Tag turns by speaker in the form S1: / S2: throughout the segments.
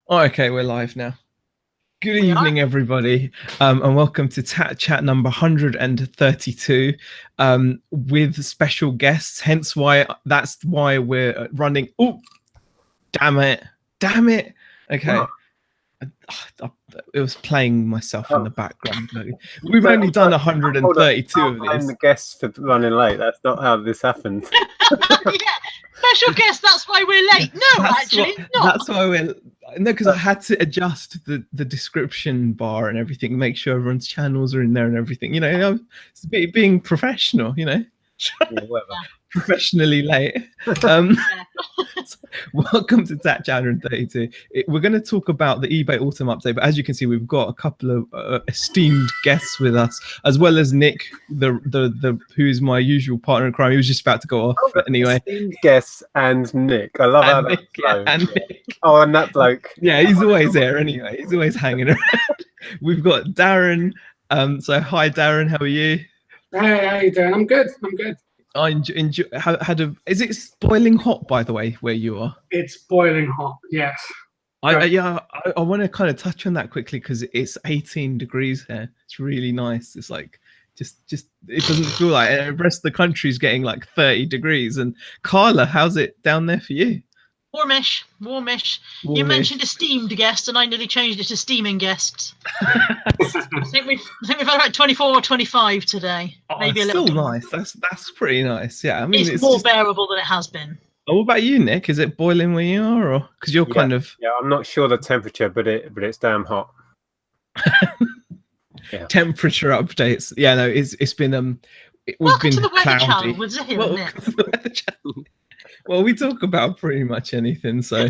S1: Oh, okay, we're live now. Good
S2: We are.
S1: evening, everybody, and welcome to Chat number 132 with special guests. Hence why we're running. Oh, damn it. Okay,
S3: What?
S1: it was playing myself in
S3: Oh,
S1: the background. We've
S3: no,
S1: only done
S3: hold on.
S1: 132
S3: Can't
S1: of
S3: blame
S1: these.
S3: the guests for running late. That's not how this happened.
S2: Yeah, special guest. That's why we're
S1: Yeah,
S2: late. No,
S1: that's
S2: actually,
S1: what.
S2: it's not.
S1: That's why we're no, because I had to adjust the description bar and everything, make sure everyone's channels are in there and everything. It's being professional.
S3: Yeah, whatever.
S1: Professionally late. So, welcome to Tat 132. We're going to talk about the eBay Autumn Update, but as you can see, we've got a couple of esteemed guests with us, as well as Nick, the who's my usual partner in crime. He was just about to go off, but anyway.
S3: Esteemed guests and Nick. I love how
S1: And
S3: that
S1: Nick, yeah,
S3: flows.
S1: and
S3: Yeah.
S1: Nick.
S3: Oh, and that bloke.
S1: Yeah, he's always there anyway. He's always hanging around. We've got Darren. So hi, Darren. How are you?
S4: Hey, how you doing? I'm good. I'm good.
S1: I enjoy. Is it boiling hot, by the way, where you are?
S4: It's boiling hot. Yes.
S1: I want to kind of touch on that quickly because it's 18 degrees here. It's really nice. It's like just it doesn't feel like it. The rest of the country's getting like 30 degrees. And Carla, how's it down there for you?
S2: Warmish. You mentioned esteemed guest, and I nearly changed it to steaming guests. I think we've had about 24 or 25 today. Maybe a little.
S1: Still nice. That's pretty nice. Yeah, I mean
S2: it's more bearable than it has been.
S1: Oh, what about you, Nick? Is it boiling where you are, or because you're kind of?
S3: Yeah, I'm not sure the temperature, but it's damn hot.
S1: Yeah. Temperature updates. Yeah, no, it's been
S2: Welcome to the Weather Channel with Zahir and Nick.
S1: Well, we talk about pretty much anything, so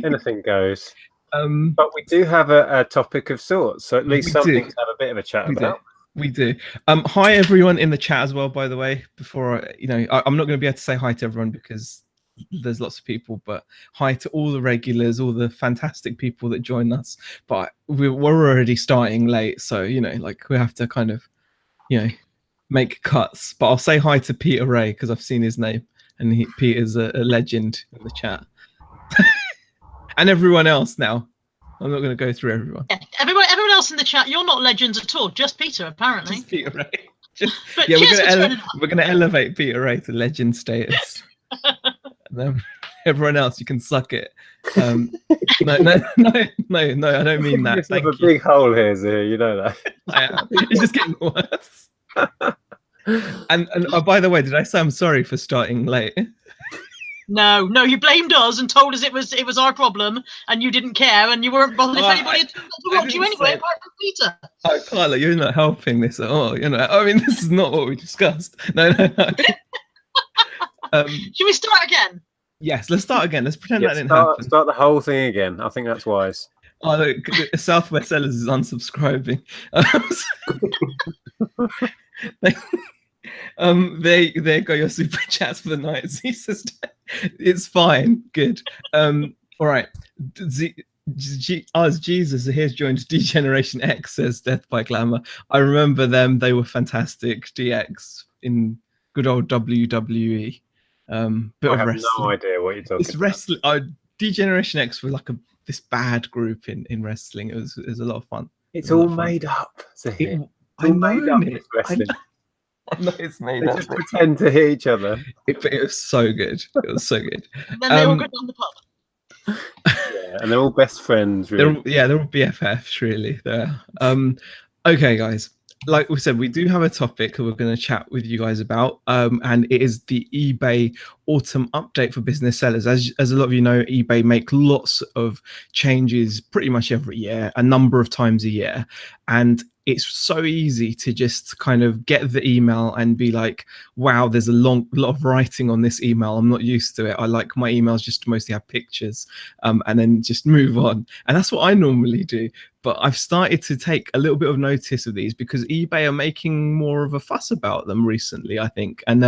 S3: anything goes. But we do have a topic of sorts, so at least something to have a bit of a chat about.
S1: We do. Hi everyone in the chat as well, by the way. Before I'm not going to be able to say hi to everyone because there's lots of people, but hi to all the regulars, all the fantastic people that join us. But we're already starting late, so we have to kind of make cuts. But I'll say hi to Peter Ray because I've seen his name, and Peter's a legend in the chat. And everyone else now. I'm not going to go through everyone.
S2: Yeah, everyone else in the chat, you're not legends at all. Just Peter, apparently.
S1: Just Peter Ray. We're going to elevate Peter Ray to legend status. And then everyone else, you can suck it. No, I don't mean that.
S3: Thank you. A big hole here, Zia. You know that.
S1: I am. It's just getting worse. And by the way, did I say I'm sorry for starting late?
S2: No, you blamed us and told us it was our problem, and you didn't care, and you weren't bothered if anybody had to watch you anyway, apart from Peter.
S1: Oh, Carla, you're not helping this at all. I mean, this is not what we discussed. No.
S2: Should we start again?
S1: Yes, let's start again. Let's pretend that didn't happen.
S3: Start the whole thing again. I think that's wise.
S1: Oh, look, Southwest Sellers is unsubscribing. There go your super chats for the night. Z says it's fine, good. All right. Jesus, here's joined Degeneration X, says Death by Glamour. I remember them; they were fantastic. DX in good old WWE.
S3: I have no idea what you're talking about.
S1: Wrestling. Degeneration X were like this bad group in wrestling. It was a lot of fun.
S3: It's all made up.
S1: I know it. I know it's made up.
S3: Just pretend to hit each other.
S1: It was so good. It was so good.
S2: And then they all go down the pub.
S3: Yeah, and they're all best friends, really.
S1: They're all BFFs, really. Okay, guys. Like we said, we do have a topic that we're going to chat with you guys about, and it is the eBay Autumn Update for business sellers. As a lot of you know, eBay make lots of changes pretty much every year, a number of times a year, and it's so easy to just kind of get the email and be like, wow, there's a lot of writing on this email. I'm not used to it. I like my emails just to mostly have pictures, and then just move on. And that's what I normally do. But I've started to take a little bit of notice of these because eBay are making more of a fuss about them recently, I think. And,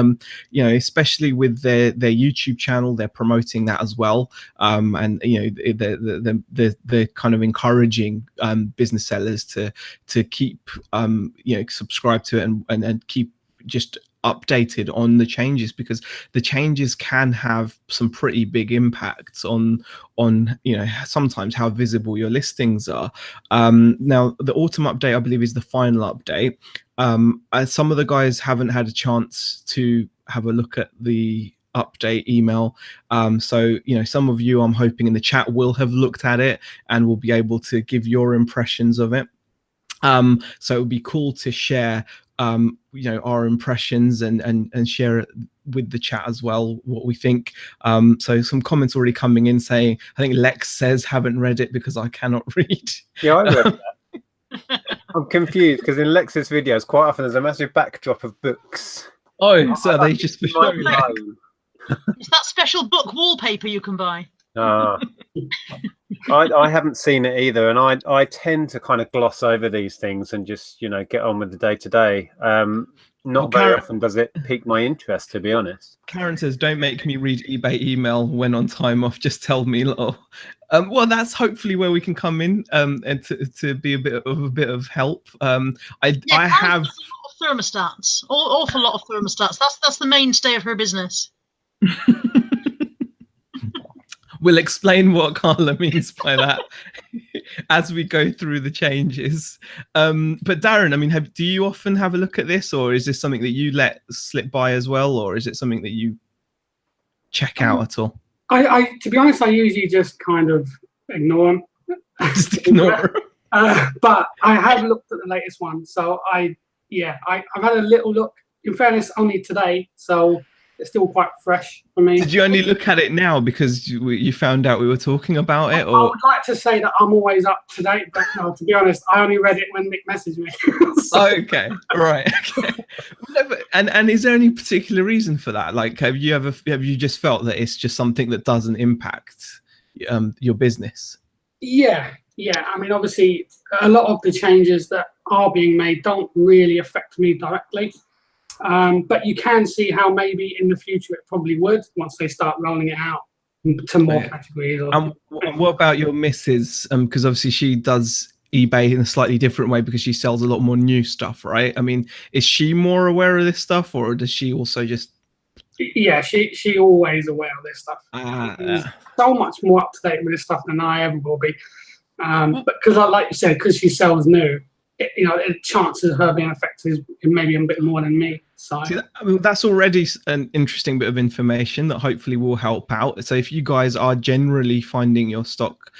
S1: especially with their YouTube channel, they're promoting that as well. And, they're kind of encouraging business sellers to keep, subscribe to it and keep just updated on the changes, because the changes can have some pretty big impacts on sometimes how visible your listings are. Now the autumn update, I believe, is the final update. Some of the guys haven't had a chance to have a look at the update email, so some of you, I'm hoping, in the chat will have looked at it and will be able to give your impressions of it. So it would be cool to share our impressions and share it with the chat as well, what we think. So some comments already coming in saying, I think Lex says, haven't read it because I cannot read.
S3: Yeah, I read that. I'm confused because in Lex's videos quite often there's a massive backdrop of books.
S1: Oh, so they just for sure.
S2: It's that special book wallpaper you can buy.
S3: I haven't seen it either, and I tend to kind of gloss over these things and just get on with the day to day. Not very often does it pique my interest, to be honest.
S1: Karen says, "Don't make me read eBay email when on time off. Just tell me." Well, that's hopefully where we can come in and to be a bit of help. I have
S2: a lot of thermostats, awful lot of thermostats. That's the mainstay of her business.
S1: We'll explain what Carla means by that as we go through the changes. But Darren, I mean, do you often have a look at this, or is this something that you let slip by as well, or is it something that you check out at all?
S4: I to be honest, I usually just kind of ignore them.
S1: Just ignore them.
S4: But I have looked at the latest one, so I've had a little look. In fairness, only today, so it's still quite fresh for me.
S1: Did you only look at it now because you found out we were talking about it? Or?
S4: I would like to say that I'm always up to date, but no, to be honest, I only read it when Nick messaged me.
S1: Okay, right. Okay. And is there any particular reason for that? Like, have you just felt that it's just something that doesn't impact your business? Yeah.
S4: I mean, obviously, a lot of the changes that are being made don't really affect me directly. But you can see how maybe in the future it probably would once they start rolling it out to more categories.
S1: What about your missus? Because obviously she does eBay in a slightly different way because she sells a lot more new stuff, right? I mean, is she more aware of this stuff, or does she also just?
S4: Yeah, she always aware of this stuff. She's so much more up to date with this stuff than I ever will be. But because, like you said, because she sells new, the chances of her being affected is maybe a bit more than me. So
S1: see, that's already an interesting bit of information that hopefully will help out. So if you guys are generally finding your stock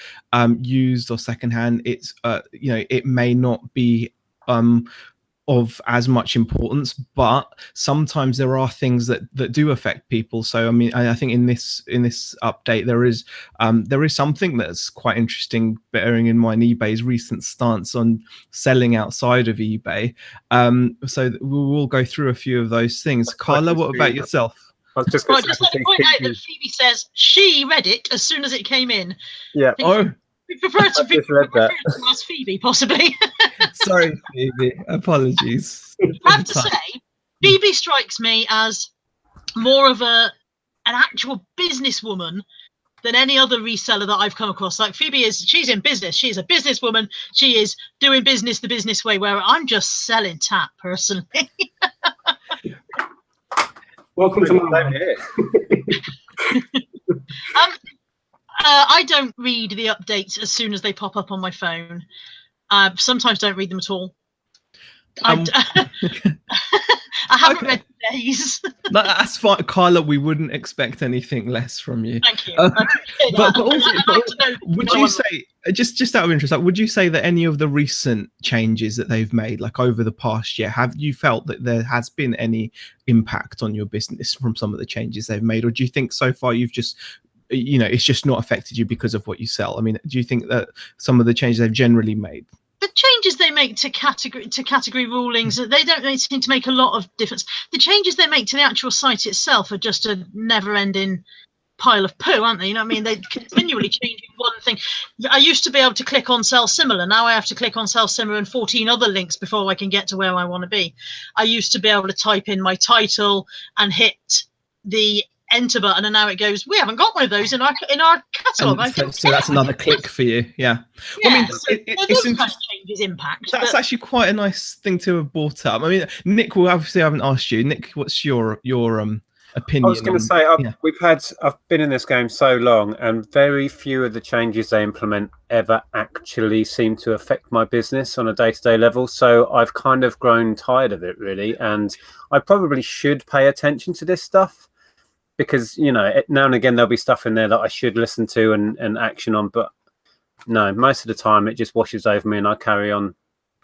S1: used or secondhand, it's it may not be of as much importance, but sometimes there are things that do affect people. So I mean, I think in this update there is something that's quite interesting, bearing in mind eBay's recent stance on selling outside of eBay. So we will go through a few of those things. Carla, what about yourself?
S3: I was just
S2: going to point out that Phoebe says she read it as soon as it came in.
S3: Yeah.
S2: We prefer to ask Phoebe, possibly.
S1: Sorry, Phoebe. Apologies.
S2: I have to say, Phoebe strikes me as more of an actual businesswoman than any other reseller that I've come across. Like she's in business. She's a businesswoman. She is doing business the business way, where I'm just selling tap, personally.
S4: Welcome to my
S2: I don't read the updates as soon as they pop up on my phone. Sometimes don't read them at all. I haven't read days.
S1: That's fine, Carla. We wouldn't expect anything less from you.
S2: Thank you.
S1: But would you say, just out of interest, would you say that any of the recent changes that they've made, like over the past year, have you felt that there has been any impact on your business from some of the changes they've made, or do you think so far you've just it's just not affected you because of what you sell? I mean, do you think that some of the changes they've generally made,
S2: the changes they make to category rulings, they don't seem to make a lot of difference. The changes they make to the actual site itself are just a never-ending pile of poo, aren't they? You know what I mean? They continually changing one thing. I used to be able to click on sell similar. Now I have to click on sell similar and 14 other links before I can get to where I want to be. I used to be able to type in my title and hit the enter button, and now it goes, we haven't got one of those in our catalogue.
S1: So that's another click for you. Yeah.
S2: Yeah,
S1: Well, I mean,
S2: so
S1: it's
S2: those kind of changes impact.
S1: That's actually quite a nice thing to have brought up. I mean, Nick, well, obviously I haven't asked you. Nick, what's your opinion?
S3: I was going to say, I've been in this game so long, and very few of the changes they implement ever actually seem to affect my business on a day-to-day level. So I've kind of grown tired of it, really. And I probably should pay attention to this stuff, because, you know, now and again there'll be stuff in there that I should listen to and action on. But no, most of the time it just washes over me and I carry on,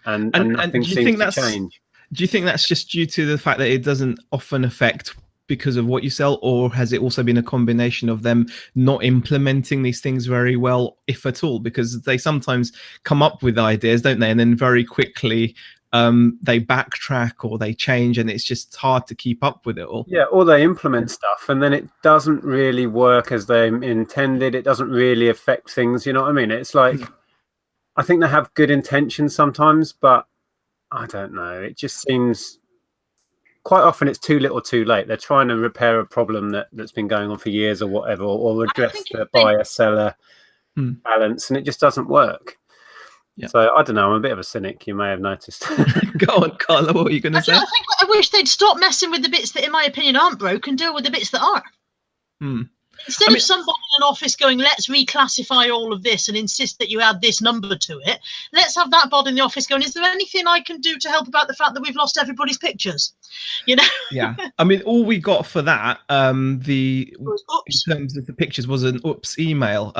S3: and nothing seems to change.
S1: Do you think that's just due to the fact that it doesn't often affect because of what you sell, or has it also been a combination of them not implementing these things very well, if at all? Because they sometimes come up with ideas, don't they, and then very quickly they backtrack or they change, and it's just hard to keep up with it all.
S3: Yeah, or they implement stuff and then it doesn't really work as they intended. It doesn't really affect things, you know what I mean? It's like, I think they have good intentions sometimes, but I don't know, it just seems quite often it's too little too late. They're trying to repair a problem that's been going on for years or whatever, or address the buyer-seller balance, and it just doesn't work. Yeah. So I don't know, I'm a bit of a cynic, you may have noticed.
S1: Go on, Carla, what were you going to say?
S2: I wish they'd stop messing with the bits that, in my opinion, aren't broken, deal with the bits that are. Instead of somebody in an office going, let's reclassify all of this and insist that you add this number to it, let's have that bod in the office going, is there anything I can do to help about the fact that we've lost everybody's pictures? You know?
S1: Yeah. I mean, all we got for that, in terms of the pictures, was an oops email.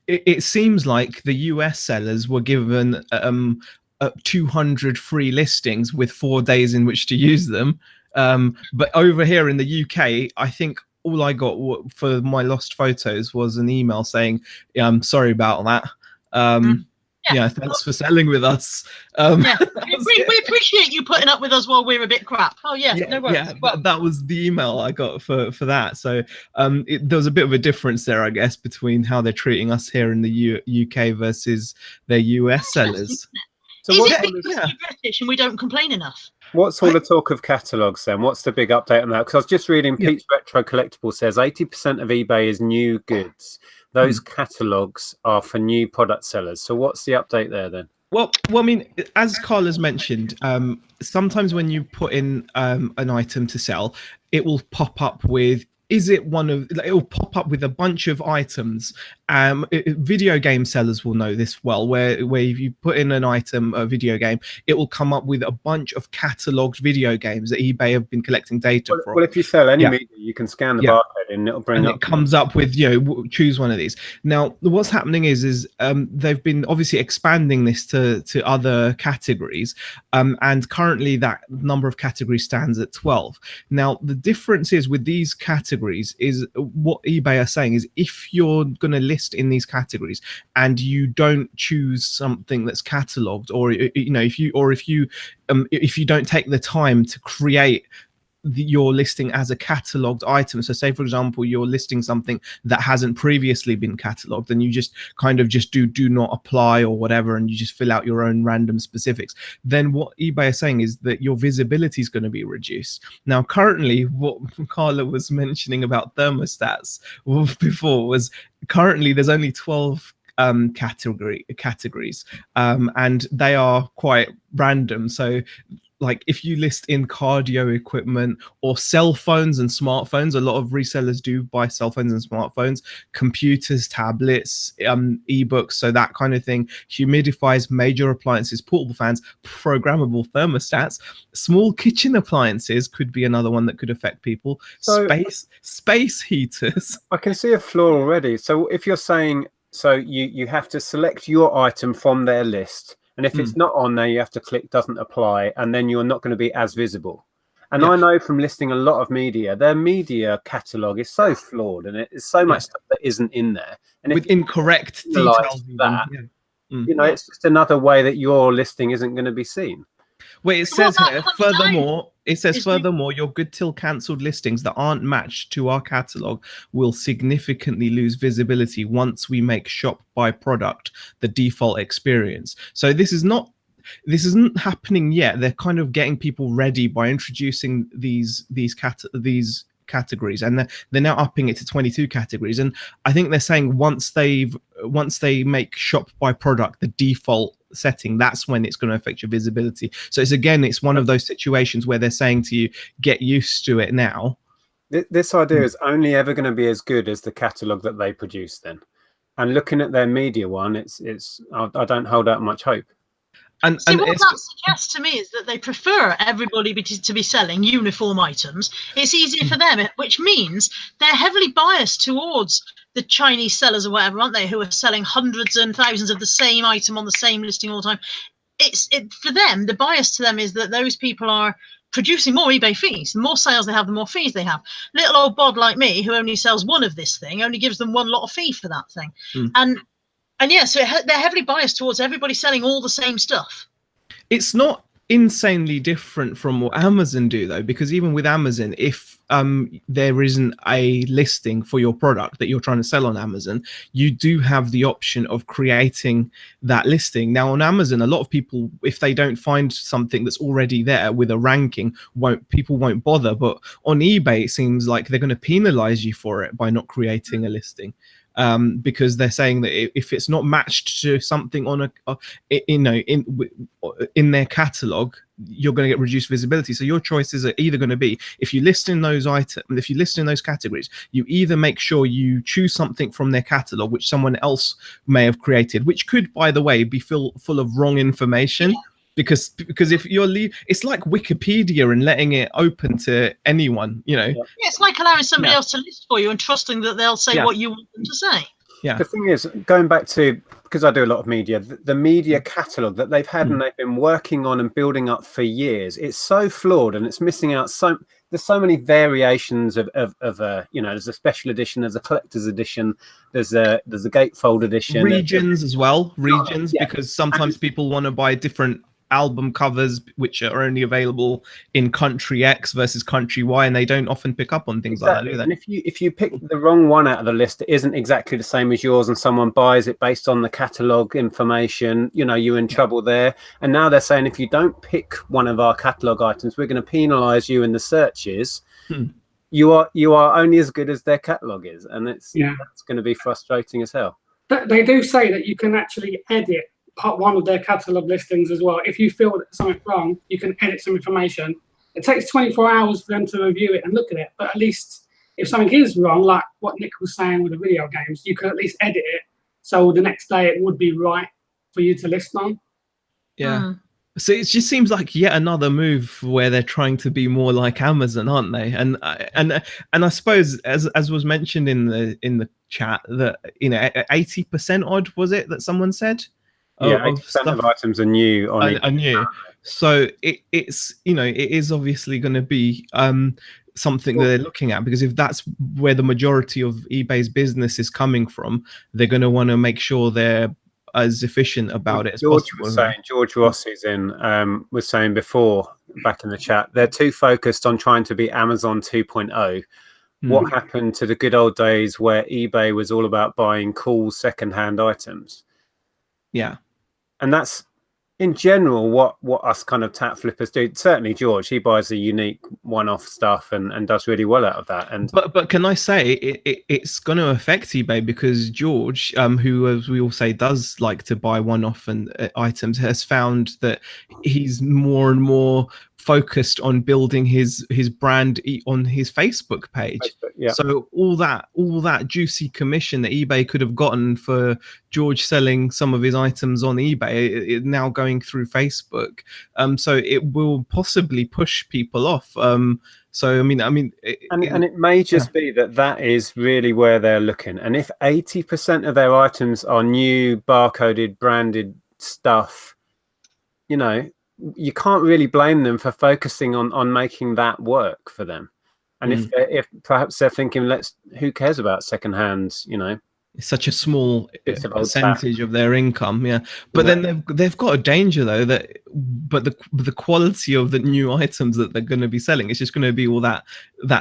S1: It seems like the US sellers were given 200 free listings with 4 days in which to use them. But over here in the UK, I think all I got for my lost photos was an email saying, sorry about that. Yeah, thanks for selling with us.
S2: We appreciate you putting up with us while we're a bit crap. Oh yeah, no worries.
S1: Yeah, that was the email I got for that. So there was a bit of a difference there, I guess, between how they're treating us here in the UK versus their US sellers.
S2: So is it because we're British and we don't complain enough?
S3: What's all the talk of catalogues then? What's the big update on that? Because I was just reading Pete's Retro Collectible says 80% of eBay is new goods. Those catalogues are for new product sellers. So what's the update there then?
S1: Well, I mean, as Carla's mentioned, sometimes when you put in an item to sell, it will pop up with, it will pop up with a bunch of items. Video game sellers will know this well, where if you put in an item, a video game, it will come up with a bunch of catalogued video games that eBay have been collecting data from.
S3: Well, if you sell any media, you can scan the barcode and it'll bring up.
S1: It comes up with, choose one of these. Now, what's happening is they've been obviously expanding this to other categories, and currently that number of categories stands at 12. Now, the difference is with these categories is what eBay are saying is, if you're going to list in these categories and you don't choose something that's cataloged, or if you don't take the time to create your listing as a cataloged item, so say for example you're listing something that hasn't previously been cataloged, and you just do not apply or whatever, and you just fill out your own random specifics, then what eBay is saying is that your visibility is going to be reduced. Now, currently, what Carla was mentioning about thermostats before was, currently there's only 12 categories, and they are quite random. So like if you list in cardio equipment or cell phones and smartphones, a lot of resellers do buy cell phones and smartphones, computers, tablets, ebooks, so that kind of thing, humidifiers, major appliances, portable fans, programmable thermostats, small kitchen appliances could be another one that could affect people. So, space heaters.
S3: I can see a flaw already. So if you're saying, so you have to select your item from their list, and if it's not on there, you have to click doesn't apply, and then you're not going to be as visible. And I know from listing a lot of media, their media catalogue is so flawed, and it's so much stuff that isn't in there. And
S1: with incorrect details,
S3: it's just another way that your listing isn't going to be seen.
S1: Well, it says here, furthermore, your good till cancelled listings that aren't matched to our catalogue will significantly lose visibility once we make shop by product the default experience. So this isn't happening yet. They're kind of getting people ready by introducing these categories, and they're now upping it to 22 categories. And I think they're saying once they make shop by product the default setting, that's when it's going to affect your visibility. So it's one of those situations where they're saying to you, get used to it now.
S3: This idea is only ever going to be as good as the catalog that they produce then. And looking at their media one, I don't hold out much hope.
S2: And what that suggests to me is that they prefer everybody to be selling uniform items. It's easier for them, which means they're heavily biased towards the Chinese sellers or whatever, aren't they, who are selling hundreds and thousands of the same item on the same listing all the time. For them, the bias to them is that those people are producing more eBay fees. The more sales they have, the more fees they have. Little old bod like me, who only sells one of this thing, only gives them one lot of fee for that thing. And yeah, so they're heavily biased towards everybody selling all the same stuff.
S1: It's not insanely different from what Amazon do, though, because even with Amazon, if there isn't a listing for your product that you're trying to sell on Amazon, you do have the option of creating that listing. Now on Amazon, a lot of people, if they don't find something that's already there with a ranking, people won't bother. But on eBay, it seems like they're going to penalize you for it by not creating a listing. Because they're saying that if it's not matched to something on in their catalog, you're going to get reduced visibility. So your choices are either going to be, if you list in those categories, you either make sure you choose something from their catalog which someone else may have created, which could, by the way, be full of wrong information. Yeah. Because if you're it's like Wikipedia and letting it open to anyone, Yeah,
S2: it's like allowing somebody else to list for you and trusting that they'll say what you want them to say.
S1: Yeah.
S3: The thing is, going back to, because I do a lot of media, the media catalogue that they've had and they've been working on and building up for years, it's so flawed and it's missing out there's so many variations of there's a special edition, there's a collector's edition, there's a gatefold edition,
S1: regions as well, because sometimes people want to buy different album covers which are only available in country X versus country Y, and they don't often pick up on things like that, do they?
S3: And if you pick the wrong one out of the list, it isn't exactly the same as yours, and someone buys it based on the catalog information, you're in trouble there. And now they're saying, if you don't pick one of our catalog items, we're going to penalize you in the searches. You are only as good as their catalog is, and that's going to be frustrating as hell.
S4: They do say that you can actually edit part one of their catalog listings as well. If you feel that something's wrong, you can edit some information. It takes 24 hours for them to review it and look at it, but at least if something is wrong, like what Nick was saying with the video games, you can at least edit it so the next day it would be right for you to list on.
S1: Yeah. So it just seems like yet another move where they're trying to be more like Amazon, aren't they? And I suppose, as was mentioned in the chat, that 80% odd, was it that someone said?
S3: Yeah, 80% of items are new on eBay.
S1: Are new. So it is obviously going to be something that they're looking at, because if that's where the majority of eBay's business is coming from, they're going to want to make sure they're as efficient about it as possible.
S3: George Ross is was saying before back in the chat, they're too focused on trying to be Amazon 2.0. What happened to the good old days where eBay was all about buying cool second-hand items?
S1: Yeah.
S3: And that's in general what us kind of tap flippers do. Certainly George, he buys the unique one-off stuff and does really well out of that. And
S1: but can I say it's going to affect eBay, because George, who, as we all say, does like to buy one-off and items, has found that he's more and more focused on building his brand on his Facebook page. So all that juicy commission that eBay could have gotten for George selling some of his items on eBay is now going through Facebook. So it will possibly push people off. So I mean,
S3: it may just be that is really where they're looking. And if 80% of their items are new, barcoded, branded stuff, you can't really blame them for focusing on making that work for them. And if perhaps they're thinking, who cares about secondhand,
S1: it's such a small percentage of their income, but then they've got a danger though, but the quality of the new items that they're going to be selling, it's just going to be all that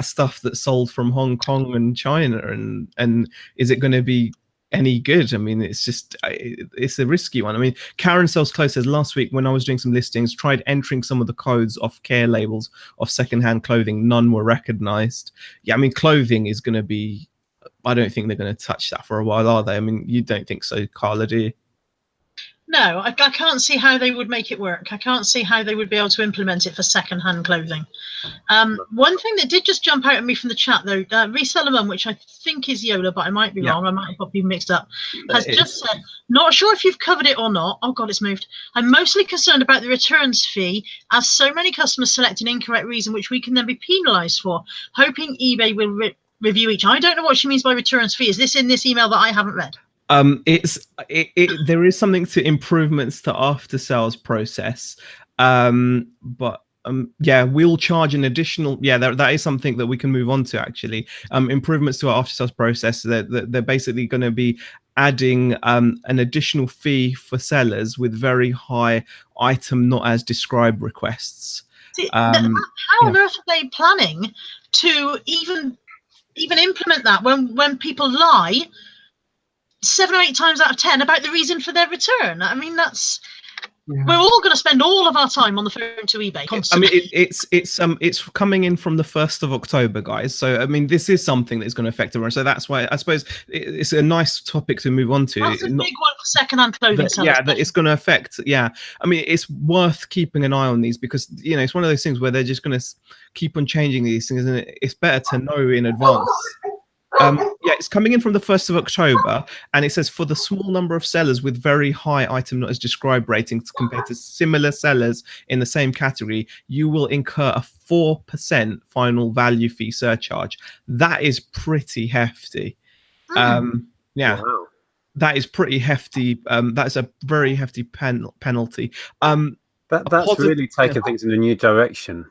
S1: stuff that's sold from Hong Kong and China, and is it going to be any good. I mean, it's just it's a risky one. I mean, Karen Sells Clothes says last week when I was doing some listings, tried entering some of the codes off care labels of secondhand clothing. None were recognized. Yeah, I mean, clothing is going to be. I don't think they're going to touch that for a while, are they? I mean, you don't think so, Carla, do you?
S2: No, I can't see how they would make it work. I can't see how they would be able to implement it for second-hand clothing. One thing that did just jump out at me from the chat, though, Reseller Mum, which I think is Yola, but I might be wrong. I might have got people mixed up, has just said, not sure if you've covered it or not. Oh, God, it's moved. I'm mostly concerned about the returns fee, as so many customers select an incorrect reason, which we can then be penalised for. Hoping eBay will review each. I don't know what she means by returns fee. Is this in this email that I haven't read?
S1: There is something to improvements to after sales process, but yeah, we'll charge an additional. Yeah, that is something that we can move on to actually. Improvements to our after sales process. They're basically going to be adding an additional fee for sellers with very high item not as described requests.
S2: See, how on earth are they planning to even implement that when people lie 7 or 8 times out of 10 about the reason for their return? I mean, that's we're all going to spend all of our time on the phone to eBay constantly.
S1: I mean, it's coming in from the 1st of October, guys. So I mean, this is something that's going to affect everyone. So that's why I suppose it's a nice topic to move on to.
S2: That's a big one for second-hand clothing sellers.
S1: Yeah, that it's going to affect. Yeah, I mean, it's worth keeping an eye on these because it's one of those things where they're just going to keep on changing these things, and it's better to know in advance. Yeah, it's coming in from the 1st of October, and it says for the small number of sellers with very high item not as described ratings compared to similar sellers in the same category, you will incur a 4% final value fee surcharge. That is pretty hefty. Yeah, wow. That is pretty hefty. That's a very hefty penalty.
S3: That's really taking things in a new direction.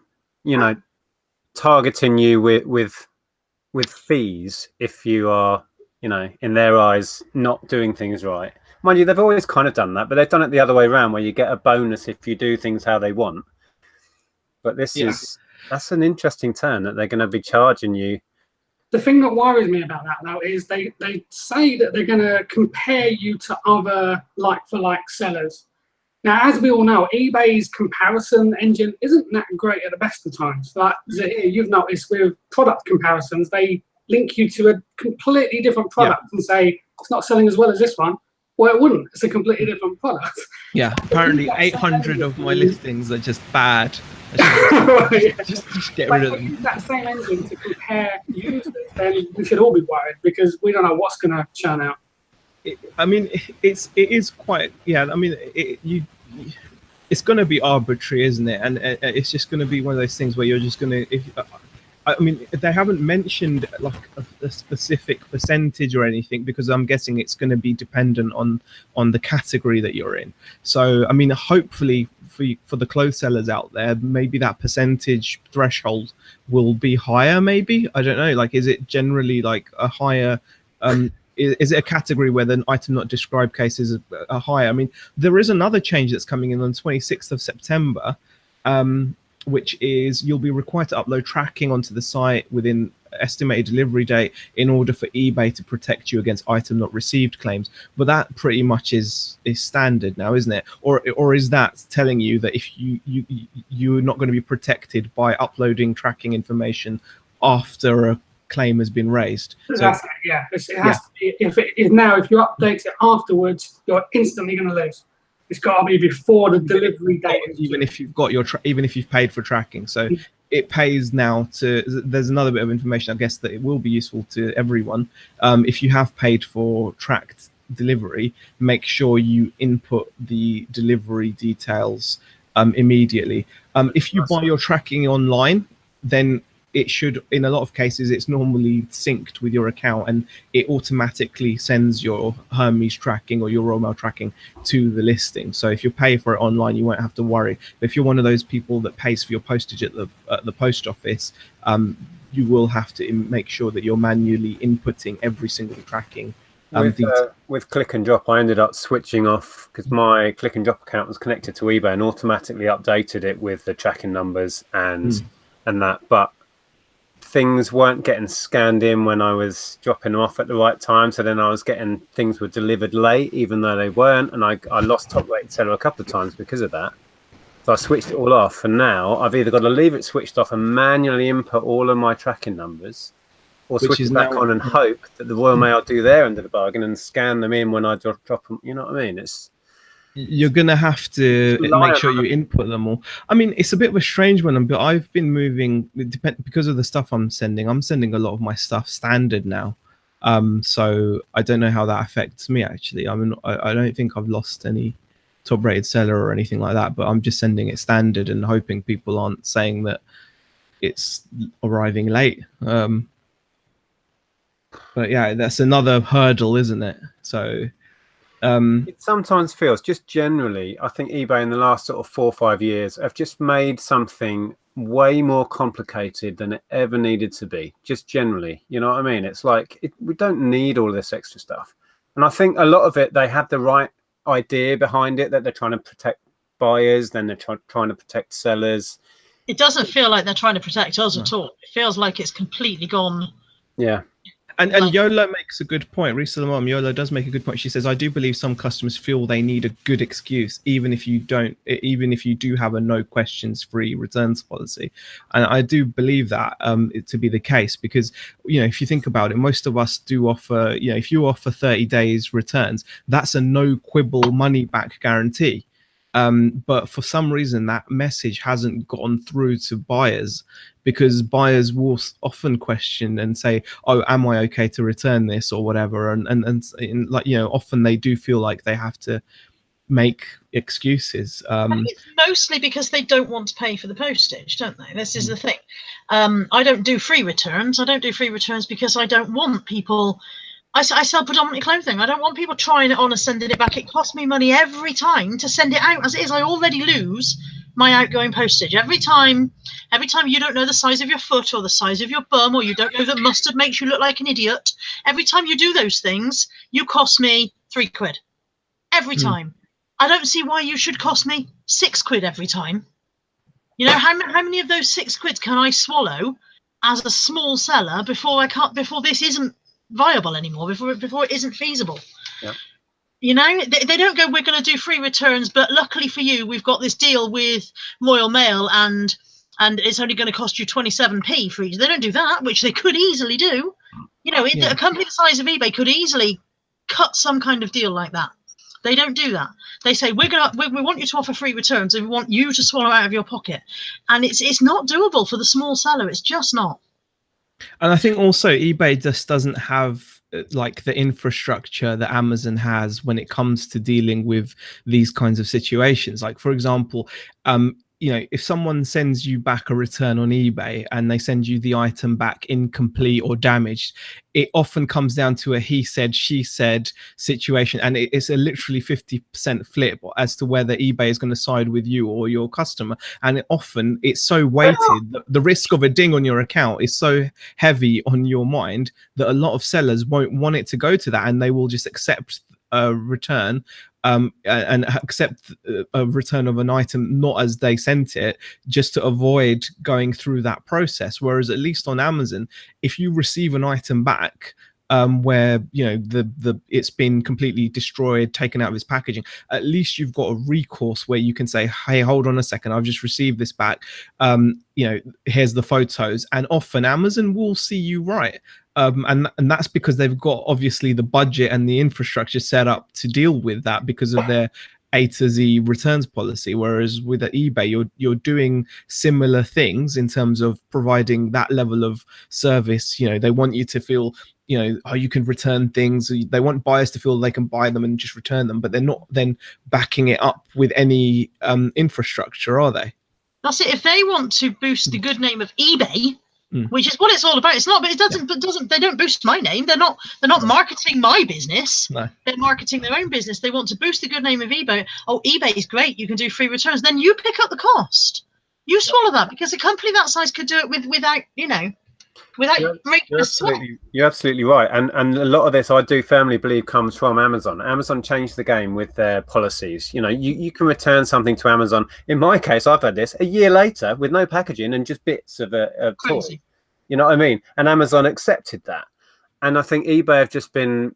S3: Targeting you with fees if you are, in their eyes, not doing things right. Mind you, they've always kind of done that, but they've done it the other way around, where you get a bonus if you do things how they want. But that's an interesting turn that they're going to be charging you.
S4: The thing that worries me about that, though, is they say that they're going to compare you to other like-for-like sellers. Now, as we all know, eBay's comparison engine isn't that great at the best of times. Like you've noticed with product comparisons, they link you to a completely different product and say, it's not selling as well as this one. Well, it wouldn't. It's a completely different product.
S1: Yeah, apparently 800 of my listings are just bad. Just get rid of them.
S4: Use that same engine to compare users, then we should all be worried because we don't know what's going to churn out.
S1: I mean, it is quite. Yeah, I mean, it's going to be arbitrary, isn't it? And it's just going to be one of those things where you're just going to. I mean, they haven't mentioned like a specific percentage or anything because I'm guessing it's going to be dependent on the category that you're in. So, I mean, hopefully for the clothes sellers out there, maybe that percentage threshold will be higher. Maybe, I don't know. Like, is it generally like a higher? Is it a category where the item not described cases are higher? I mean, there is another change that's coming in on 26th of September. Which is you'll be required to upload tracking onto the site within estimated delivery date in order for eBay to protect you against item not received claims. But that pretty much is standard now, isn't it? Or is that telling you that if you're not going to be protected by uploading tracking information after a claim has been raised? So,
S4: it has to be. If you update it afterwards, you're instantly going to lose. It's got to be before the delivery date.
S1: Even if you've got even if you've paid for tracking, so it pays now to. There's another bit of information, I guess, that it will be useful to everyone. If you have paid for tracked delivery, make sure you input the delivery details immediately. If you buy your tracking online, then it should, in a lot of cases, it's normally synced with your account and it automatically sends your Hermes tracking or your Royal Mail tracking to the listing. So if you pay for it online, you won't have to worry. But if you're one of those people that pays for your postage at the post office, you will have to make sure that you're manually inputting every single tracking.
S3: With Click and Drop, I ended up switching off because my Click and Drop account was connected to eBay and automatically updated it with the tracking numbers and that. But things weren't getting scanned in when I was dropping them off at the right time. So then I was getting things were delivered late, even though they weren't. And I lost top rated seller a couple of times because of that. So I switched it all off. And now I've either got to leave it switched off and manually input all of my tracking numbers, or switch it back on and hope that the Royal Mail do their end of the bargain and scan them in when I drop them. You know what I mean?
S1: You're gonna have to make sure you input them all. I mean, it's a bit of a strange one, but I've been moving because of the stuff I'm sending. I'm sending a lot of my stuff standard now, so I don't know how that affects me actually. I mean, I don't think I've lost any top-rated seller or anything like that, but I'm just sending it standard and hoping people aren't saying that it's arriving late. But yeah, that's another hurdle, isn't it? So.
S3: It sometimes feels, just generally, I think eBay in the last sort of 4 or 5 years have just made something way more complicated than it ever needed to be, just generally. You know what I mean? It's like we don't need all this extra stuff. And I think a lot of it, they have the right idea behind it, that they're trying to protect buyers, then they're trying to protect sellers.
S2: It doesn't feel like they're trying to protect us at all. It feels like it's completely gone.
S3: Yeah.
S1: And Yola makes a good point. Risa Mom, Yola does make a good point. She says, I do believe some customers feel they need a good excuse, even if you do have a no questions free returns policy. And I do believe that to be the case, because, you know, if you think about it, most of us do offer, you know, if you offer 30 days returns, that's a no quibble money back guarantee. But for some reason, that message hasn't gone through to buyers, because buyers will often question and say, oh, am I okay to return this or whatever? And like, you know, often they do feel like they have to make excuses.
S2: I think it's mostly because they don't want to pay for the postage, don't they? This is the thing. I don't do free returns. I don't do free returns because I don't want people... I sell predominantly clothing. I don't want people trying it on and sending it back. It costs me money every time to send it out as it is. I already lose my outgoing postage. Every time you don't know the size of your foot or the size of your bum, or you don't know that mustard makes you look like an idiot, every time you do those things, you cost me £3. Every time. I don't see why you should cost me £6 every time. You know, how many of those £6 can I swallow as a small seller before this isn't viable anymore, before it isn't feasible?
S3: Yeah.
S2: You know, they don't go, we're going to do free returns, but luckily for you, we've got this deal with Royal Mail and it's only going to cost you 27p for each. They don't do that, which they could easily do. You know, a company the size of eBay could easily cut some kind of deal like that. They don't do that. They say, we want you to offer free returns and we want you to swallow out of your pocket. And it's not doable for the small seller. It's just not.
S1: And I think also eBay just doesn't have like the infrastructure that Amazon has when it comes to dealing with these kinds of situations. Like, for example, you know, if someone sends you back a return on eBay and they send you the item back incomplete or damaged, it often comes down to a he said, she said situation. And it's a literally 50% flip as to whether eBay is going to side with you or your customer. And often it's so weighted, the risk of a ding on your account is so heavy on your mind that a lot of sellers won't want it to go to that, and they will just accept a return and accept a return of an item not as they sent it, just to avoid going through that process. Whereas at least on Amazon, if you receive an item back where, you know, the it's been completely destroyed, taken out of its packaging, at least you've got a recourse where you can say, hey, hold on a second, I've just received this back, you know, here's the photos. And often Amazon will see you right. And that's because they've got obviously the budget and the infrastructure set up to deal with that because of their A to Z returns policy. Whereas with eBay, you're doing similar things in terms of providing that level of service. You know, they want you to feel, you know, oh, you can return things. They want buyers to feel they can buy them and just return them, but they're not then backing it up with any infrastructure, are they?
S2: That's it. If they want to boost the good name of eBay, which is what it's all about. It's not, but it doesn't. But they don't boost my name. They're not marketing my business. No. They're marketing their own business. They want to boost the good name of eBay. Oh, eBay is great. You can do free returns. Then you pick up the cost. You swallow that, because a company that size could do it without, you know, without breaking a sweat.
S3: You're absolutely right. And a lot of this, I do firmly believe, comes from Amazon. Amazon changed the game with their policies. You know, you can return something to Amazon. In my case, I've had this a year later with no packaging and just bits of a toy. You You know what I mean? And Amazon accepted that. And I think eBay have just been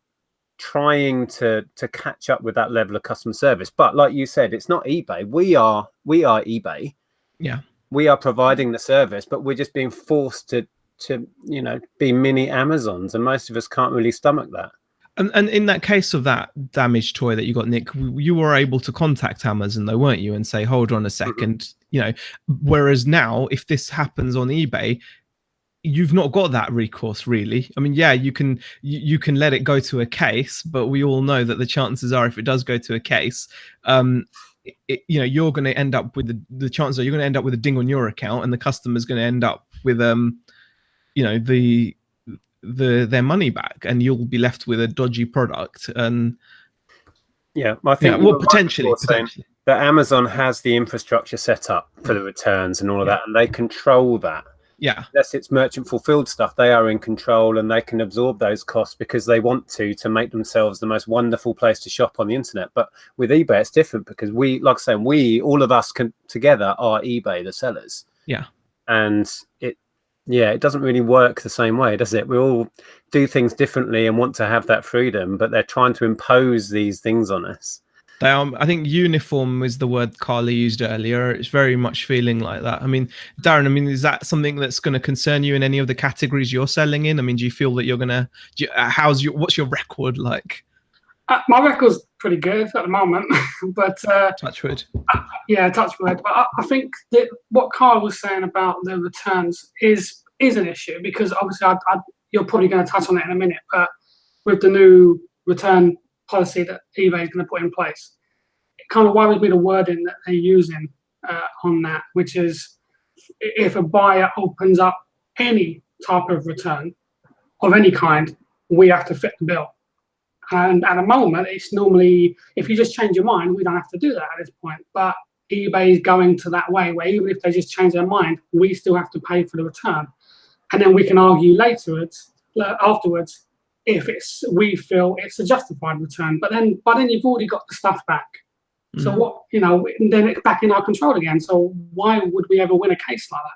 S3: trying to catch up with that level of customer service. But like you said, it's not eBay. We are eBay.
S1: Yeah.
S3: We are providing the service, but we're just being forced to be mini Amazons, and most of us can't really stomach that.
S1: And in that case of that damaged toy that you got, Nick, you were able to contact Amazon though, weren't you, and say, hold on a second, whereas now if this happens on eBay, you've not got that recourse really. I mean, yeah, you can let it go to a case, but we all know that the chances are if it does go to a case, you're going to end up with the chances are you're going to end up with a ding on your account, and the customer's going to end up with their money back, and you'll be left with a dodgy product. And
S3: I think
S1: potentially
S3: that Amazon has the infrastructure set up for the returns and all of that, and they control that.
S1: Yeah,
S3: unless it's merchant fulfilled stuff, they are in control, and they can absorb those costs because they want to make themselves the most wonderful place to shop on the internet. But with eBay, it's different because all of us together are eBay, the sellers.
S1: Yeah,
S3: and it doesn't really work the same way, does it? We all do things differently and want to have that freedom, but they're trying to impose these things on us.
S1: I think uniform is the word Carly used earlier. It's very much feeling like that. I mean, Darren, is that something that's going to concern you in any of the categories you're selling in? I mean, do you feel that you're going to, what's your record like?
S4: My record's pretty good at the moment, but
S1: touch wood.
S4: Touch wood. But I think that what Carl was saying about the returns is an issue, because obviously you're probably going to touch on it in a minute, but with the new return policy that eBay is going to put in place, it kind of worries me the wording that they're using on that, which is if a buyer opens up any type of return of any kind, we have to fit the bill. And at the moment, it's normally, if you just change your mind, we don't have to do that at this point. But eBay is going to that way where even if they just change their mind, we still have to pay for the return. And then we can argue afterwards, if we feel it's a justified return, but then you've already got the stuff back. Mm. So then it's back in our control again. So why would we ever win a case like that?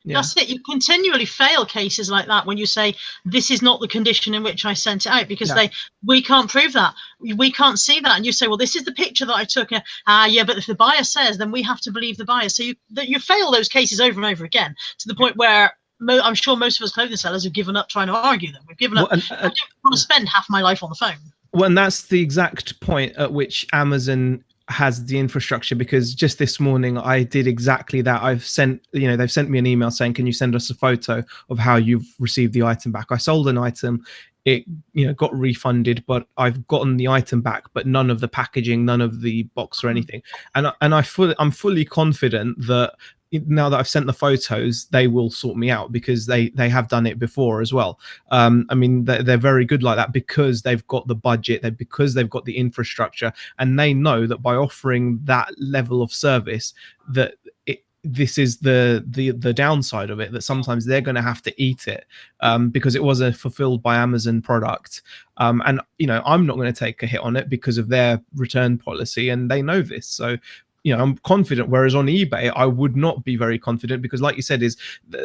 S2: Yeah. That's it. You continually fail cases like that when you say this is not the condition in which I sent it out, because we can't prove that, we can't see that, and you say, well, this is the picture that I took. But if the buyer says, then we have to believe the buyer. So you fail those cases over and over again to the point where I'm sure most of us clothing sellers have given up trying to argue them. We've given up. I don't want to spend half my life on the phone.
S1: Well, and that's the exact point at which Amazon has the infrastructure, because just this morning I did exactly that. They've sent me an email saying, can you send us a photo of how you've received the item back? I sold an item, it got refunded, but I've gotten the item back, but none of the packaging, none of the box or anything. And I'm fully confident that now that I've sent the photos, they will sort me out, because they have done it before as well. They're very good like that, because they've got the budget, because they've got the infrastructure, and they know that by offering that level of service, that this is the downside of it, that sometimes they're going to have to eat it, because it was a fulfilled by Amazon product. And I'm not going to take a hit on it because of their return policy, and they know this. So I'm confident, whereas on eBay, I would not be very confident, because like you said,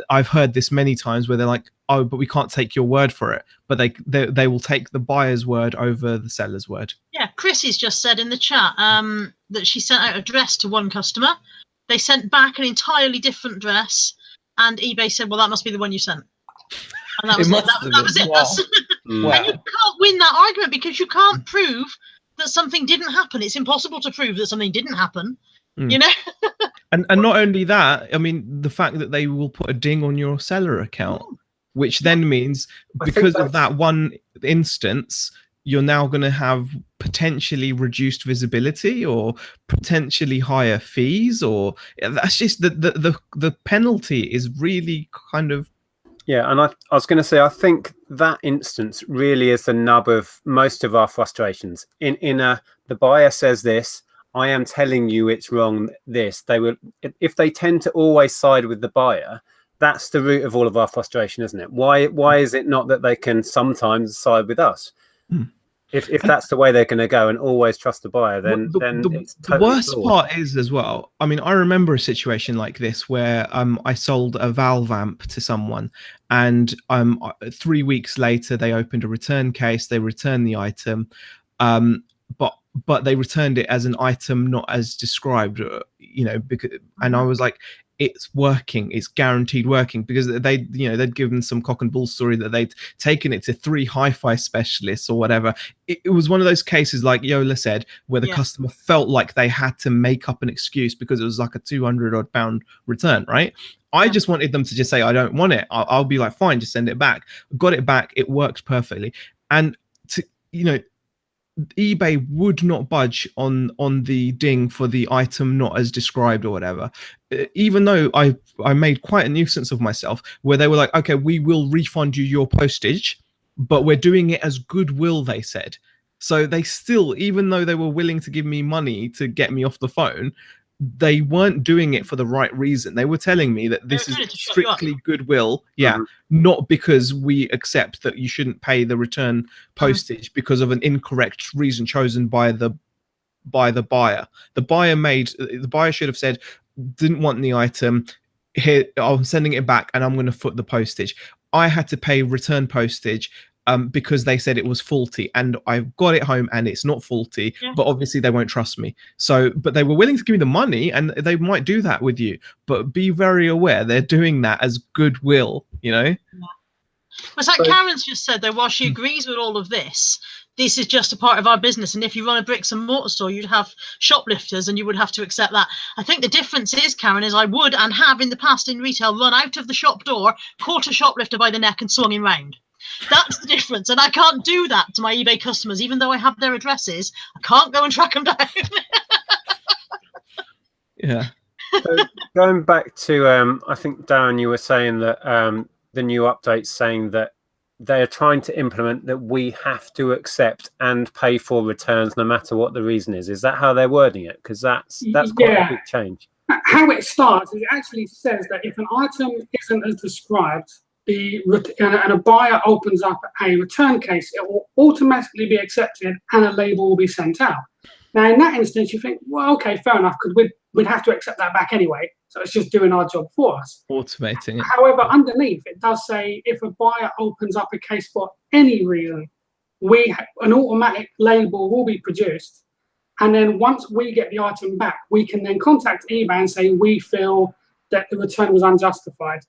S1: I've heard this many times where they're like, oh, but we can't take your word for it. But they will take the buyer's word over the seller's word.
S2: Yeah, Chrissy's just said in the chat that she sent out a dress to one customer. They sent back an entirely different dress, and eBay said, well, that must be the one you sent. And that was it. That was it. Wow. Wow. And you can't win that argument, because you can't prove that something didn't happen. It's impossible to prove that something didn't happen. And
S1: not only that, the fact that they will put a ding on your seller account, which then means because of that one instance, you're now going to have potentially reduced visibility or potentially higher fees, or that's just the penalty is really kind of.
S3: Yeah, and I was going to say, I think that instance really is the nub of most of our frustrations. The buyer says this, I am telling you it's wrong, this. If they tend to always side with the buyer, that's the root of all of our frustration, isn't it? Why is it not that they can sometimes side with us? If that's the way they're going to go and always trust the buyer, then it's
S1: the
S3: totally
S1: worst
S3: flawed.
S1: part is as well. I mean, I remember a situation like this where I sold a valve amp to someone, and 3 weeks later they opened a return case. They returned the item, but they returned it as an item not as described. Because and I was like, it's working, it's guaranteed working, because they'd given some cock and bull story that they'd taken it to 3 hi-fi specialists or whatever. It was one of those cases, like Yola said, where the customer felt like they had to make up an excuse because it was like a 200 odd pound return, right? I just wanted them to just say, I don't want it. I'll be like, fine, just send it back. Got it back, it worked perfectly. And eBay would not budge on the ding for the item not as described or whatever, even though I made quite a nuisance of myself, where they were like, okay, we will refund you your postage, but we're doing it as goodwill, they said. So they still, even though they were willing to give me money to get me off the phone, they weren't doing it for the right reason. They were telling me that this is strictly goodwill, not because we accept that you shouldn't pay the return postage because of an incorrect reason chosen by the buyer. The buyer should have said, didn't want the item, here, I'm sending it back and I'm going to foot the postage. I had to pay return postage because they said it was faulty, and I've got it home and it's not faulty, but obviously they won't trust me. But they were willing to give me the money, and they might do that with you, but be very aware they're doing that as goodwill,
S2: It's like Karen's just said, though, while she agrees with all of this is just a part of our business. And if you run a bricks and mortar store, you'd have shoplifters and you would have to accept that. I think the difference is, Karen, is I would and have in the past in retail run out of the shop door, caught a shoplifter by the neck and swung him round. That's the difference. And I can't do that to my eBay customers, even though I have their addresses. I can't go and track them down.
S1: Yeah.
S3: So going back to, I think, Darren, you were saying that the new update's saying that they are trying to implement that we have to accept and pay for returns no matter what the reason is. Is that how they're wording it? Because that's quite a big change.
S4: How it starts is it actually says that if an item isn't as described, and a buyer opens up a return case, it will automatically be accepted and a label will be sent out. Now, in that instance, you think, well, okay, fair enough, because we'd have to accept that back anyway, so it's just doing our job for us.
S1: Automating it.
S4: However, underneath, it does say if a buyer opens up a case for any reason, an automatic label will be produced, and then once we get the item back, we can then contact eBay and say we feel that the return was unjustified.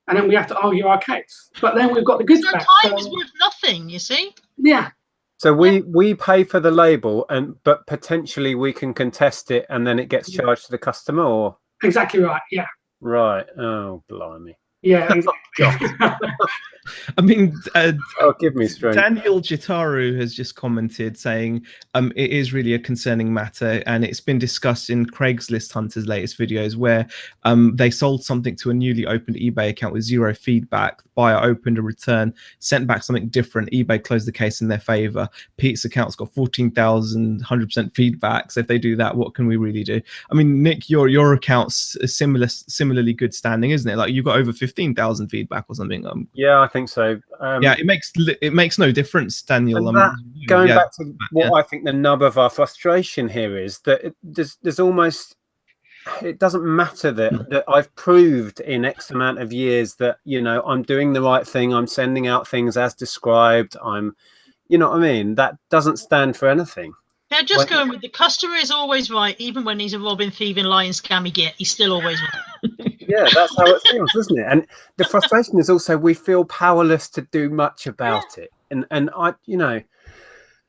S4: And then we have to argue our case. But then we've got the goods back.
S2: Time is worth nothing, you see?
S4: Yeah.
S3: So we pay for the label, but potentially we can contest it and then it gets charged to the customer, or?
S4: Exactly right, yeah.
S3: Right. Oh, blimey.
S4: Yeah, exactly.
S1: I mean,
S3: give me strength.
S1: Daniel Gitaru has just commented saying it is really a concerning matter, and it's been discussed in Craigslist Hunter's latest videos where they sold something to a newly opened eBay account with 0 feedback. The buyer opened a return, sent back something different. eBay closed the case in their favor. Pete's account's got 14,000 100% feedback. So if they do that, what can we really do? I mean, Nick, your account's similarly good standing, isn't it? Like you've got over 15,000 feedback or something.
S3: Yeah, I think so.
S1: Yeah, it makes no difference, Daniel.
S3: Going back to what I think the nub of our frustration here is that there's almost, it doesn't matter that I've proved in X amount of years that I'm doing the right thing. I'm sending out things as described. You know what I mean? That doesn't stand for anything.
S2: Yeah, just going with the customer is always right, even when he's a robbing, thieving, lying, scammy git. He's still always right.
S3: Yeah, that's how it feels, isn't it? And the frustration is also we feel powerless to do much about it. And I,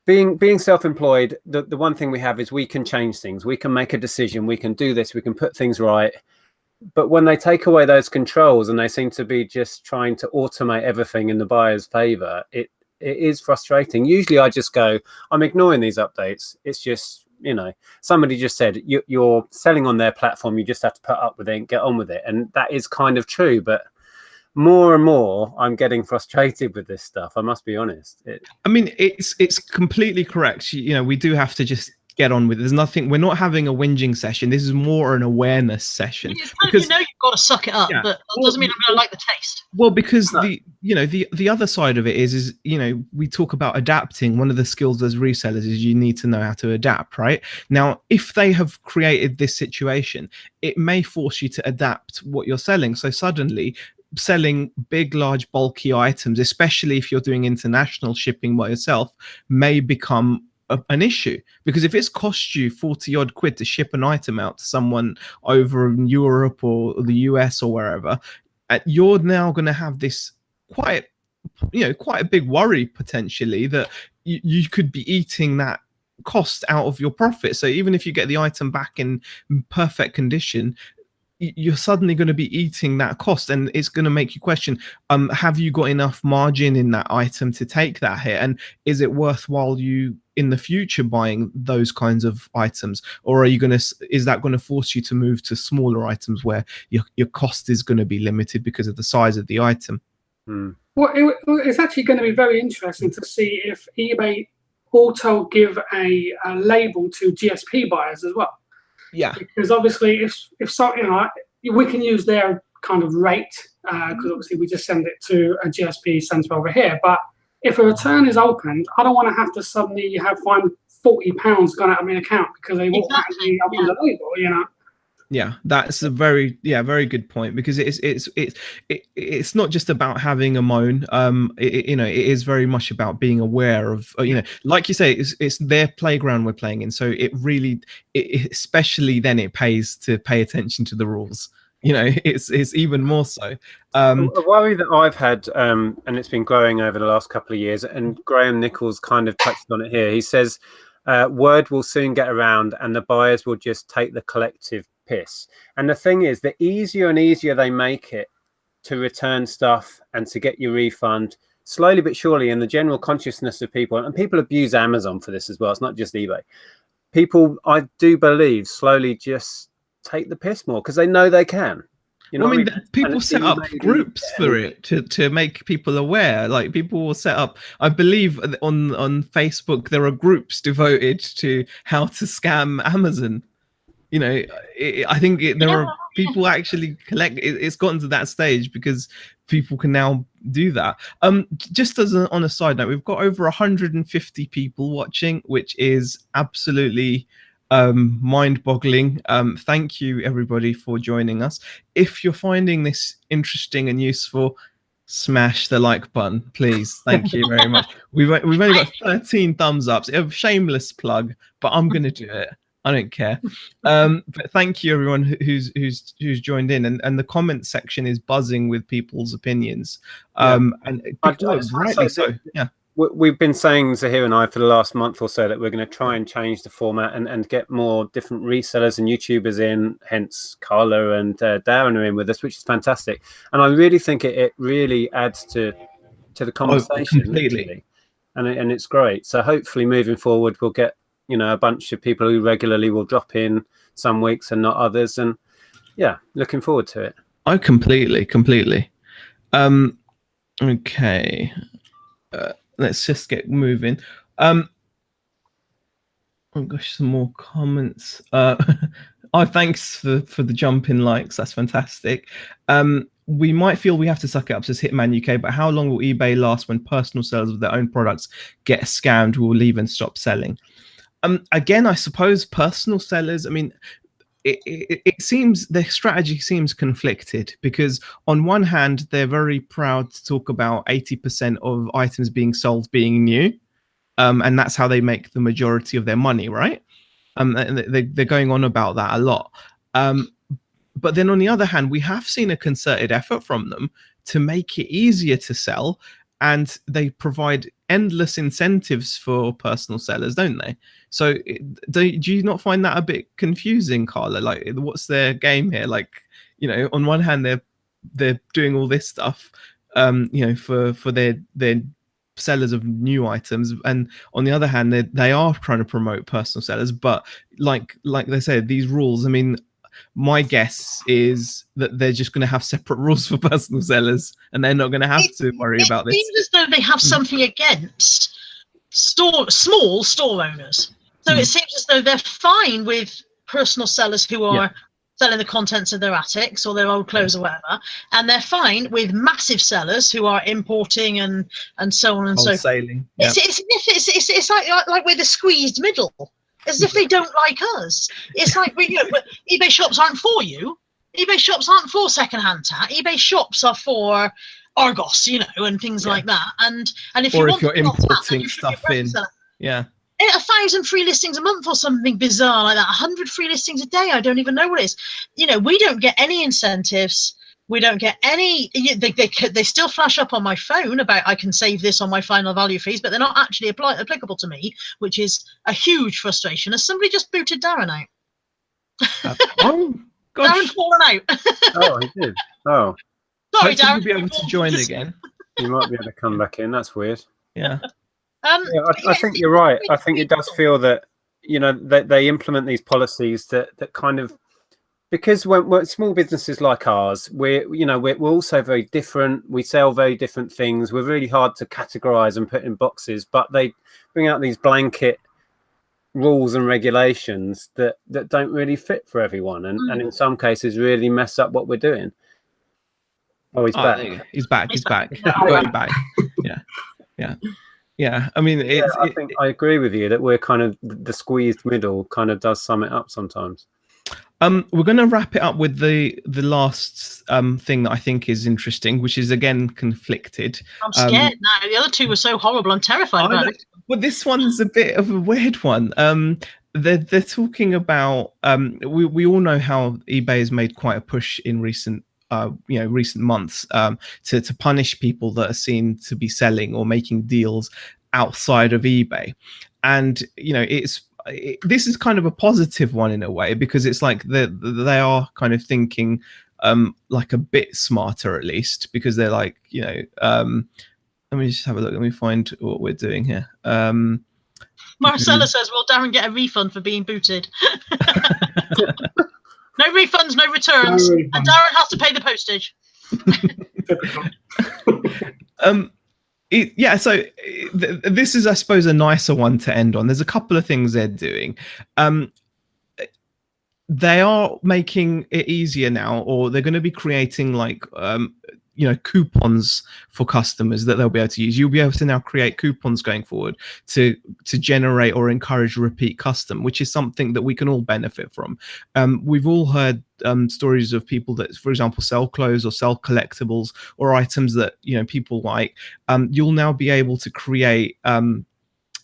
S3: being self-employed, the one thing we have is we can change things. We can make a decision. We can do this. We can put things right. But when they take away those controls and they seem to be just trying to automate everything in the buyer's favor, it is frustrating. Usually I just go, I'm ignoring these updates. It's just, somebody just said you're selling on their platform. You just have to put up with it and get on with it. And that is kind of true. But more and more, I'm getting frustrated with this stuff. I must be honest.
S1: I mean, it's completely correct. We do have to just get on with it. There's nothing. We're not having a whinging session. This is more an awareness session.
S2: Because you know you've got to suck it up,
S1: Yeah.
S2: but that doesn't mean I'm going to like the taste.
S1: Well, because the other side of it is we talk about adapting. One of the skills as resellers is you need to know how to adapt, right? Now, if they have created this situation, it may force you to adapt what you're selling. So suddenly selling big, large, bulky items, especially if you're doing international shipping by yourself, may become an issue, because if it's cost you 40 odd quid to ship an item out to someone over in Europe or the US or wherever, you're now going to have this quite a big worry potentially that you could be eating that cost out of your profit. So even if you get the item back in perfect condition, you're suddenly going to be eating that cost, and it's going to make you question, have you got enough margin in that item to take that hit, and is it worthwhile you in the future buying those kinds of items, or is that going to force you to move to smaller items where your cost is going to be limited because of the size of the item?
S4: Well, it's actually going to be very interesting to see if eBay also give a label to GSP buyers as well.
S1: Yeah,
S4: because obviously, if so, we can use their kind of rate, because obviously we just send it to a GSP center over here. But if a return is opened, I don't want to have to suddenly find £40 gone out of my account because they automatically opened the label,
S1: Yeah, that's a very good point, because it's not just about having a moan. It is very much about being aware of, like you say, it's their playground we're playing in. So it really, especially then, it pays to pay attention to the rules. It's even more so.
S3: A worry that I've had, and it's been growing over the last couple of years, and Graham Nichols kind of touched on it here. He says, word will soon get around and the buyers will just take the collective piss. And the thing is, the easier and easier they make it to return stuff and to get your refund, slowly but surely, in the general consciousness of people, and people abuse Amazon for this as well, it's not just eBay, people, I do believe, slowly just take the piss more because they know they can.
S1: People set up groups for it to make people aware. Like, people will set up, I believe on Facebook there are groups devoted to how to scam Amazon. I think there are people actually collect. It's gotten to that stage because people can now do that. Just on a side note, we've got over 150 people watching, which is absolutely mind-boggling. Thank you everybody for joining us. If you're finding this interesting and useful, smash the like button, please. Thank you very much. We've only got 13 thumbs ups. A shameless plug, but I'm gonna do it. I don't care. But thank you everyone who's joined in, and the comment section is buzzing with people's opinions. Rightly so. Yeah.
S3: We've been saying, Zahir and I, for the last month or so, that we're going to try and change the format and get more different resellers and YouTubers in, hence Carla and Darren are in with us, which is fantastic. And I really think it really adds to the conversation.
S1: Completely.
S3: And it's great. So hopefully moving forward, we'll get, a bunch of people who regularly will drop in some weeks and not others. And yeah, looking forward to it.
S1: Oh, completely. Okay. Let's just get moving. Oh gosh, some more comments. Thanks for the jump in likes. That's fantastic. We might feel we have to suck it up, says Hitman UK, but how long will eBay last when personal sellers of their own products get scammed, will leave and stop selling? Again, I suppose personal sellers, it seems their strategy seems conflicted, because on one hand they're very proud to talk about 80% of items being sold being new, and that's how they make the majority of their money, right? And they're going on about that a lot, but then on the other hand, we have seen a concerted effort from them to make it easier to sell, and they provide endless incentives for personal sellers, don't they? So do you not find that a bit confusing, Carla? Like, what's their game here? Like, on one hand they're doing all this stuff, for their sellers of new items, and on the other hand they are trying to promote personal sellers. But like they said, these rules, my guess is that they're just going to have separate rules for personal sellers, and they're not going to have to worry about this.
S2: It seems as though they have something against small store owners. So it seems as though they're fine with personal sellers who are selling the contents of their attics or their old clothes or whatever, and they're fine with massive sellers who are importing and so on and so forth.
S1: Wholesaling.
S2: It's like we're the squeezed middle, as if they don't like us. It's like eBay shops aren't for you. eBay shops aren't for secondhand tat. eBay shops are for Argos, and things like that. And if
S1: you're importing stuff in,
S2: 1,000 free listings a month or something bizarre like that, 100 free listings a day. I don't even know what it is. We don't get any incentives. We don't get any. They still flash up on my phone about I can save this on my final value fees, but they're not actually applicable to me, which is a huge frustration. Has somebody just booted Darren out?
S1: Oh gosh,
S2: Darren's fallen out.
S3: Oh, he did. Oh,
S2: sorry,
S1: Darren.
S2: Darren.
S1: You'll be able to join again.
S3: You might be able to come back in. That's weird.
S1: Yeah.
S3: I think you're right. I think it does feel that that they implement these policies that kind of, because when small businesses like ours, we're also very different. We sell very different things. We're really hard to categorize and put in boxes, but they bring out these blanket rules and regulations that don't really fit for everyone, and in some cases really mess up what we're doing. Oh, he's back.
S1: He's back. Got you back. Yeah. I mean,
S3: I think I agree with you that we're kind of the squeezed middle. Kind of does sum it up sometimes.
S1: We're going to wrap it up with the last thing that I think is interesting, which is again conflicted.
S2: I'm scared now. The other two were so horrible. I'm terrified about it.
S1: Well, this one's a bit of a weird one. They're talking about. We all know how eBay has made quite a push in recent months to punish people that are seen to be selling or making deals outside of eBay, and this is kind of a positive one in a way, because it's like they are kind of thinking like a bit smarter, at least, because they're like let me just have a look. Let me find what we're doing here.
S2: Marcella says, will Darren get a refund for being booted? No refunds, no returns, and Darren has to pay the postage. This is, I suppose, a nicer one to end on. There's a couple of things they're doing. They are making it easier now, or they're going to be creating like coupons for customers that they'll be able to use. You'll be able to now create coupons going forward to generate or encourage repeat custom, which is something that we can all benefit from. We've all heard stories of people that, for example, sell clothes or sell collectibles or items that people like. You'll now be able to create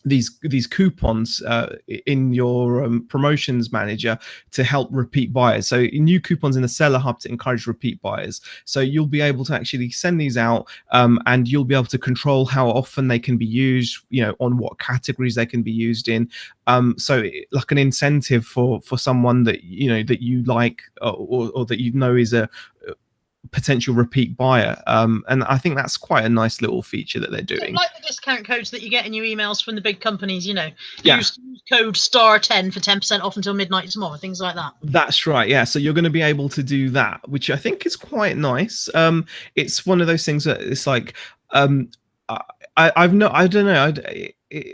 S2: these coupons in your promotions manager to help repeat buyers. So new coupons in the seller hub to encourage repeat buyers. So you'll be able to actually send these out, and you'll be able to control how often they can be used, on what categories they can be used in. So like an incentive for someone that that you like, or that is a potential repeat buyer, and I think that's quite a nice little feature that they're doing. Like the discount codes that you get in your emails from the big companies, use code *10 for 10% off until midnight tomorrow, things like that. That's
S1: right. Yeah, so you're going to be able to do that, which I think is quite nice. It's one of those things that it's like, I don't know.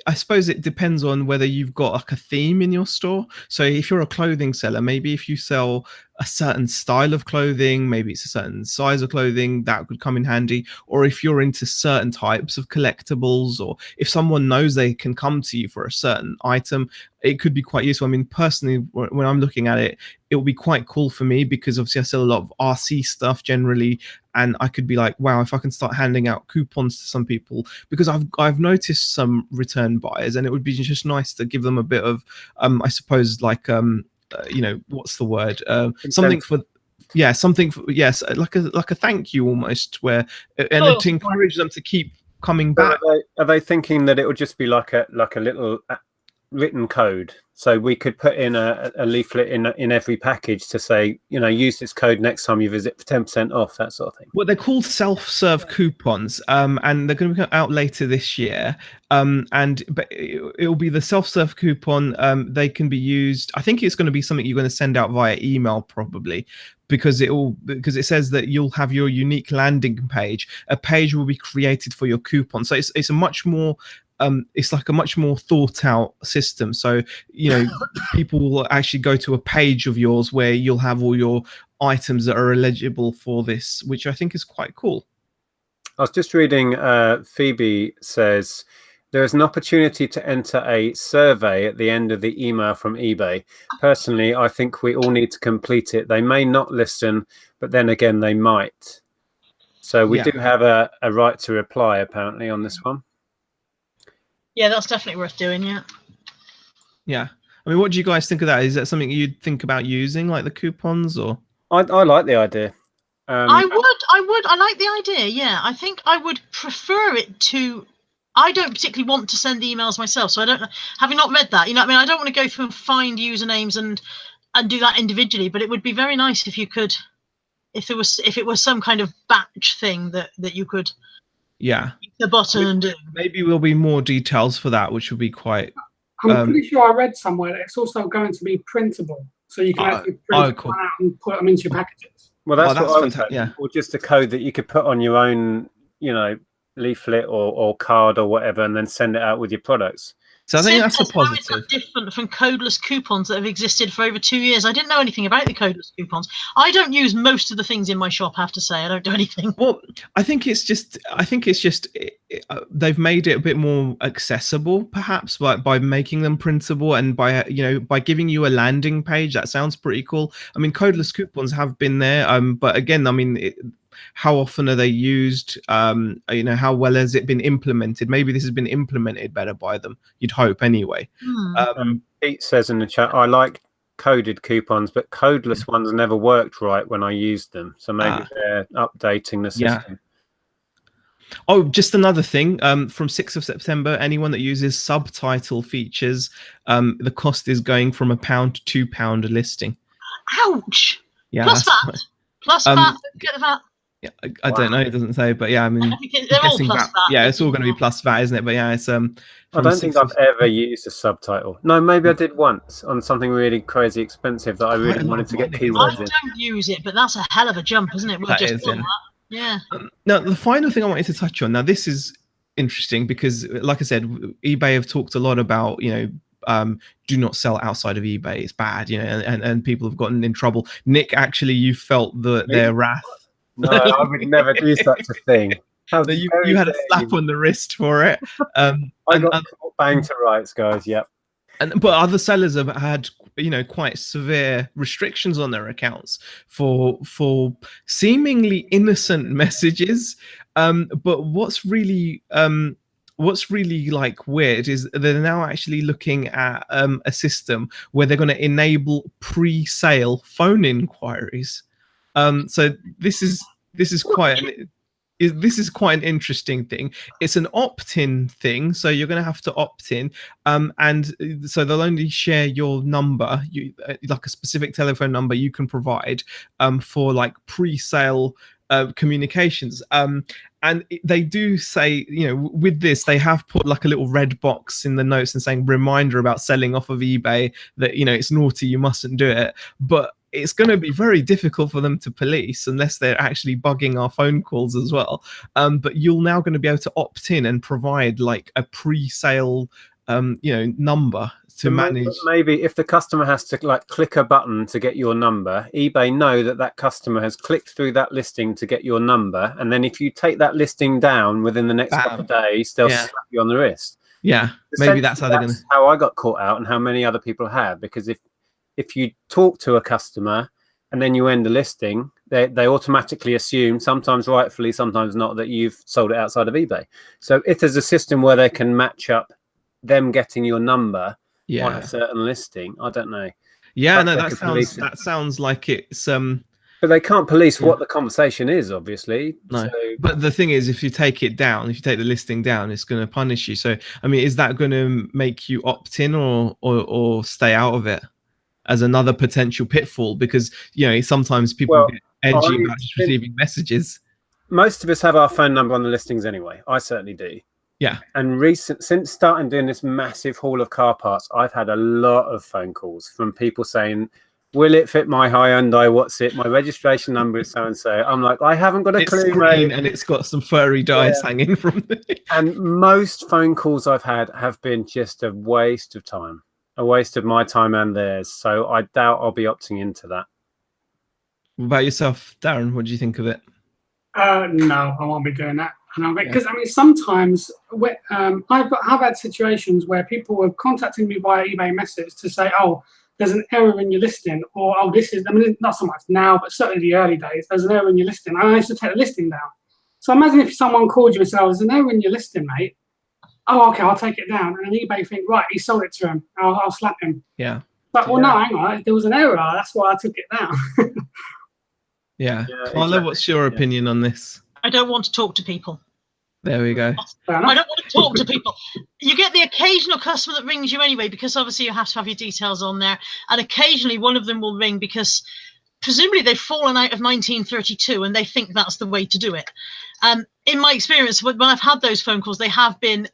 S1: I suppose it depends on whether you've got like a theme in your store. So if you're a clothing seller, maybe if you sell a certain style of clothing, maybe it's a certain size of clothing, that could come in handy. Or if you're into certain types of collectibles, or if someone knows they can come to you for a certain item, it could be quite useful. I mean, personally, when I'm looking at it, it will be quite cool for me, because obviously I sell a lot of RC stuff generally, and I could be like, wow, if I can start handing out coupons to some people, because I've noticed some return buyers, and it would be just nice to give them a bit of I suppose, like what's the word, something for yes, like a thank you almost, where and to encourage them to keep coming back.
S3: Are they thinking that it would just be like a little written code, so we could put in a leaflet in every package to say, use this code next time you visit for 10% off, that sort of thing?
S1: Well, they're called self-serve coupons, and they're going to be out later this year. But it'll be the self-serve coupon. They can be used. I think it's going to be something you're going to send out via email, probably, because it says that you'll have your unique landing page. A page will be created for your coupon, so it's a much more it's like a much more thought out system. So, you know, people will actually go to a page of yours where you'll have all your items that are eligible for this, which I think is quite cool.
S3: I was just reading, Phoebe says, there is an opportunity to enter a survey at the end of the email from eBay. Personally, I think we all need to complete it. They may not listen, but then again, they might. So we do have a right to reply, apparently, on this one.
S2: Yeah, that's definitely worth doing, yeah.
S1: Yeah. I mean, what do you guys think of that? Is that something you'd think about using, like the coupons, or?
S3: I like the idea.
S2: I like the idea, yeah. I think I would prefer it to... I don't particularly want to send emails myself, so I don't... Having not read that, you know what I mean? I don't want to go through and find usernames and do that individually, but it would be very nice if you could... If it was some kind of batch thing that you could...
S1: Yeah.
S2: Hit the button and do.
S1: Maybe there'll be more details for that, which would be quite...
S4: I'm pretty sure I read somewhere that it's also going to be printable, so you can actually print
S1: cool.
S4: them out and put them into your packages.
S3: Well, that's what I was
S1: fantastic. Yeah.
S3: Or just a code that you could put on your own, you know, leaflet or card or whatever, and then send it out with your products.
S1: So I think that's a
S2: How is
S1: positive.
S2: that different from codeless coupons that have existed for over 2 years? I didn't know anything about the codeless coupons. I don't use most of the things in my shop, I have to say. I don't do anything.
S1: Well, I think it's just they've made it a bit more accessible, perhaps, by making them printable and by giving you a landing page. That sounds pretty cool. I mean, codeless coupons have been there, but again, I mean, how often are they used? How well has it been implemented? Maybe this has been implemented better by them. You'd hope, anyway.
S3: Pete says in the chat, I like coded coupons, but codeless ones never worked right when I used them. So maybe they're updating the system.
S1: Oh, just another thing. From 6th of September, anyone that uses subtitle features, the cost is going from £1 to £2 a listing.
S2: Ouch!
S1: Yeah,
S2: plus VAT. Plus VAT. Get the VAT.
S1: Yeah, I don't know. It doesn't say, but yeah, I mean,
S2: they're all plus VAT.
S1: Yeah, it's all going to be plus VAT, isn't it? But yeah, it's
S3: I don't think I've ever used a subtitle. No, maybe I did once on something really crazy expensive that I really wanted to get keywords in.
S2: I don't use it, but that's a hell of a jump, isn't it? Yeah.
S1: Now, the final thing I wanted to touch on. Now, this is interesting because, like I said, eBay have talked a lot about, do not sell outside of eBay. It's bad, and people have gotten in trouble. Nick, actually, you felt their wrath.
S3: No, I would never do such a thing.
S1: You had a slap on the wrist for it.
S3: I got banged to rights, guys. Yep.
S1: But other sellers have had, quite severe restrictions on their accounts for seemingly innocent messages. But what's really like weird is they're now actually looking at a system where they're going to enable pre-sale phone inquiries. So this is quite an interesting thing. It's an opt-in thing, so you're going to have to opt in, and so they'll only share your number, like a specific telephone number you can provide, for like pre-sale communications. And they do say, with this, they have put like a little red box in the notes and saying reminder about selling off of eBay, that it's naughty, you mustn't do it. But it's going to be very difficult for them to police unless they're actually bugging our phone calls as well. But you're now going to be able to opt in and provide like a pre-sale, number to manage.
S3: Maybe if the customer has to like click a button to get your number, eBay know that customer has clicked through that listing to get your number, and then if you take that listing down within the next couple of days, they'll slap you on the wrist.
S1: Yeah, maybe that's how they're going to.
S3: How I got caught out, and how many other people have, because if you talk to a customer and then you end the listing, they automatically assume, sometimes rightfully, sometimes not, that you've sold it outside of eBay. So if there's a system where they can match up them getting your number on a certain listing, I don't know.
S1: Yeah, no, that sounds like it's
S3: but they can't police what the conversation is, obviously.
S1: No.
S3: So...
S1: But the thing is, if you take it down, if you take the listing down, it's going to punish you. So I mean, is that going to make you opt in or stay out of it as another potential pitfall? Because sometimes people get edgy about just receiving messages.
S3: Most of us have our phone number on the listings anyway. I certainly do.
S1: Yeah.
S3: And since starting doing this massive haul of car parts, I've had a lot of phone calls from people saying, will it fit my Hyundai? What's it? My registration number is so and so. I'm like, I haven't got a
S1: It's
S3: clue,
S1: green
S3: mate.
S1: and it's got some furry dice hanging from it.
S3: And most phone calls I've had have been just a waste of time, a waste of my time and theirs. So I doubt I'll be opting into that.
S1: What about yourself, Darren? What do you think of it?
S4: No, I won't be doing that. Because I mean, sometimes I've had situations where people have contacted me via eBay message to say, "Oh, there's an error in your listing," or "Oh, this is." I mean, not so much now, but certainly the early days. There's an error in your listing. I used to take the listing down. So imagine if someone called you and said, "Oh, there's an error in your listing, mate." Oh, okay, I'll take it down. And then eBay think, right, he sold it to him. I'll slap him.
S1: Yeah.
S4: But well, no, hang on, there was an error. That's why I took it down.
S1: Yeah. Carla, exactly. What's your opinion on this?
S2: I don't want to talk to people.
S1: There we go.
S2: I don't want to talk to people. You get the occasional customer that rings you anyway, because obviously you have to have your details on there. And occasionally one of them will ring because presumably they've fallen out of 1932 and they think that's the way to do it. In my experience, when I've had those phone calls, they have been,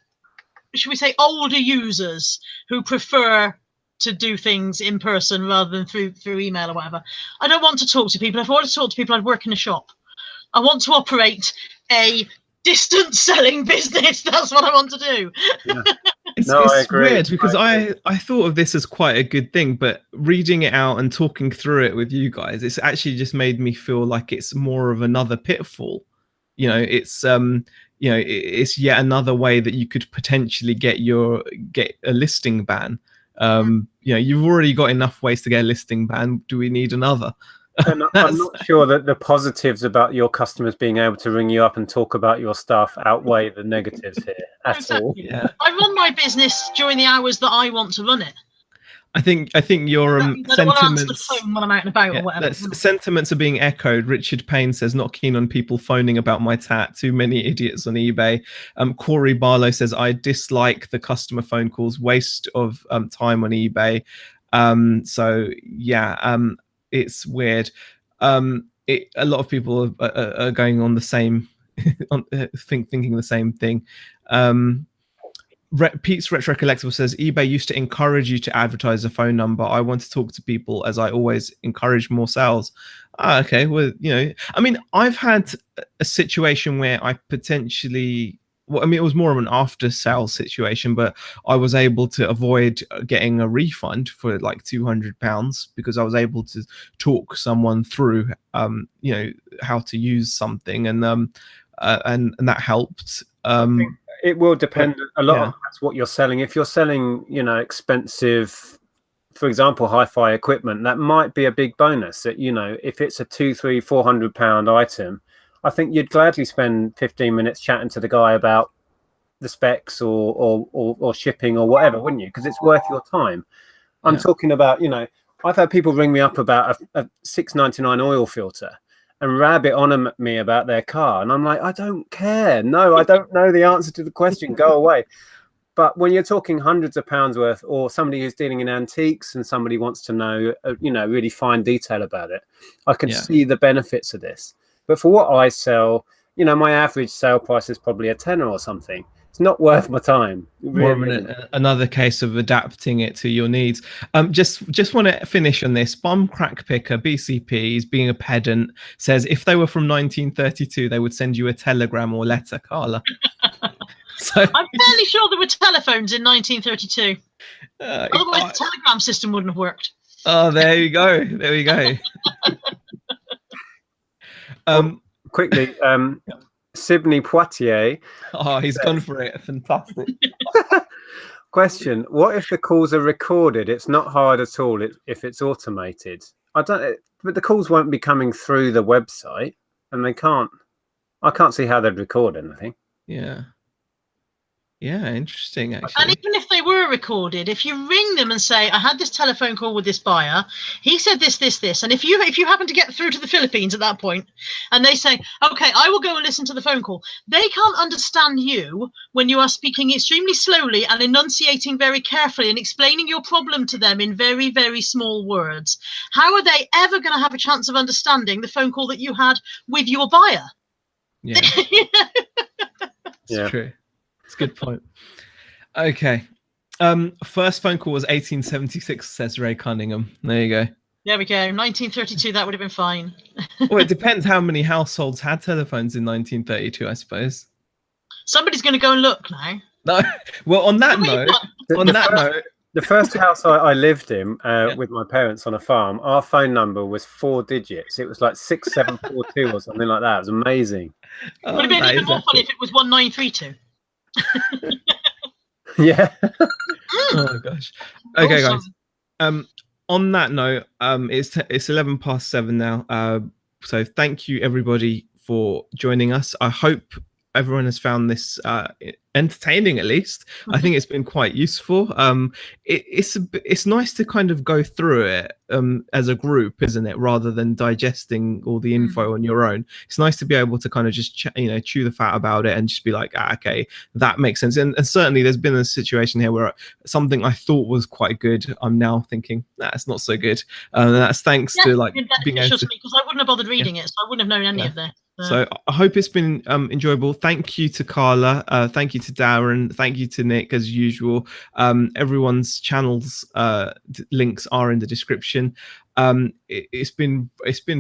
S2: should we say, older users who prefer to do things in person rather than through email or whatever. I don't want to talk to people. If I wanted to talk to people, I'd work in a shop. I want to operate a distance selling business. That's what I want to do.
S3: Yeah.
S1: It's weird because I thought of this as quite a good thing, but reading it out and talking through it with you guys, it's actually just made me feel like it's more of another pitfall. You know, it's it's yet another way that you could potentially get a listing ban. You've already got enough ways to get a listing ban. Do we need another?
S3: And I'm not sure that the positives about your customers being able to ring you up and talk about your stuff outweigh the negatives here at all.
S1: Yeah.
S2: I run my business during the hours that I want to run it.
S1: I think your sentiments
S2: when I'm out and about or whatever.
S1: Sentiments are being echoed. Richard Payne says, not keen on people phoning about my tat. Too many idiots on eBay. Corey Barlow says, I dislike the customer phone calls. Waste of time on eBay. It's weird. A lot of people are going on the same, thinking the same thing. Pete's Retro Collectible says, eBay used to encourage you to advertise a phone number. I want to talk to people as I always encourage more sales. Okay, well, I mean, I've had a situation where I potentially, it was more of an after sales situation, but I was able to avoid getting a refund for like £200 because I was able to talk someone through, how to use something, and that helped.
S3: It will depend a lot on what you're selling. If you're selling, expensive, for example, hi-fi equipment, that might be a big bonus. That if it's a £200-400 item, I think you'd gladly spend 15 minutes chatting to the guy about the specs or shipping or whatever, wouldn't you? Because it's worth your time. I'm talking about, I've had people ring me up about a $6.99 oil filter and rabbit on me about their car, and I'm like, I don't care. No, I don't know the answer to the question. Go away. But when you're talking hundreds of pounds worth, or somebody who's dealing in antiques and somebody wants to know, really fine detail about it, I can see the benefits of this. But for what I sell, my average sale price is probably a tenner or something. It's not worth my time.
S1: More of another case of adapting it to your needs. Just want to finish on this. Bomb Crack Picker, BCP, is being a pedant, says if they were from 1932, they would send you a telegram or letter, Carla. So
S2: I'm fairly sure there were telephones in 1932. Otherwise, the telegram system wouldn't have worked.
S1: Oh, there you go. There we go.
S3: Quickly, Sydney Poitier.
S1: Oh, he's gone for it. Fantastic.
S3: Question: what if the calls are recorded? It's not hard at all if it's automated. But the calls won't be coming through the website, and I can't see how they'd record anything.
S1: Yeah, interesting, actually.
S2: And even if they were recorded, if you ring them and say, I had this telephone call with this buyer, he said this, and if you happen to get through to the Philippines at that point, and they say, okay, I will go and listen to the phone call, they can't understand you when you are speaking extremely slowly and enunciating very carefully and explaining your problem to them in very, very small words. How are they ever going to have a chance of understanding the phone call that you had with your buyer?
S1: Yeah. It's true. It's a good point. Okay. First phone call was 1876, says Ray Cunningham. There you go.
S2: There we go. 1932. That would have been fine.
S1: Well, it depends how many households had telephones in 1932, I suppose.
S2: Somebody's going to go and look now.
S1: No. Well, on that note,
S3: the first house I lived in with my parents on a farm, our phone number was 4 digits. It was like 6742 or something like that. It was amazing.
S2: Would have been even more funny if it was 1932.
S3: Yeah.
S1: Oh gosh. Okay, guys. On that note, it's 7:11 now. So thank you everybody for joining us. I hope everyone has found this entertaining, at least. I think it's been quite useful. It's nice to kind of go through it as a group, isn't it, rather than digesting all the info on your own. It's nice to be able to kind of just chew the fat about it and just be like, okay, that makes sense. And certainly there's been a situation here where something I thought was quite good, I'm now thinking that's not so good. That's thanks to like being able to,
S2: because I wouldn't have bothered reading it, so I wouldn't have known any of this.
S1: So I hope it's been enjoyable. Thank you to Carla. Thank you to Darren. Thank you to Nick, as usual. Everyone's channels links are in the description. It's been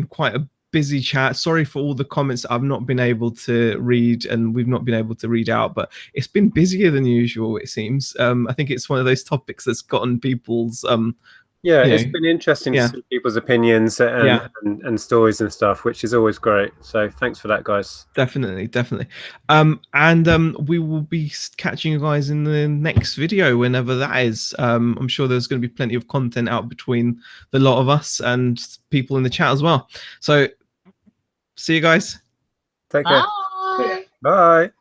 S1: quite a busy chat. Sorry for all the comments that I've not been able to read and we've not been able to read out, but it's been busier than usual, it seems. I think it's one of those topics that's gotten people's
S3: it's been interesting to see people's opinions and stories and stuff, which is always great. So thanks for that, guys.
S1: Definitely. And we will be catching you guys in the next video, whenever that is. I'm sure there's going to be plenty of content out between the lot of us and people in the chat as well. So see you guys.
S3: Take care.
S2: Bye.
S3: Bye.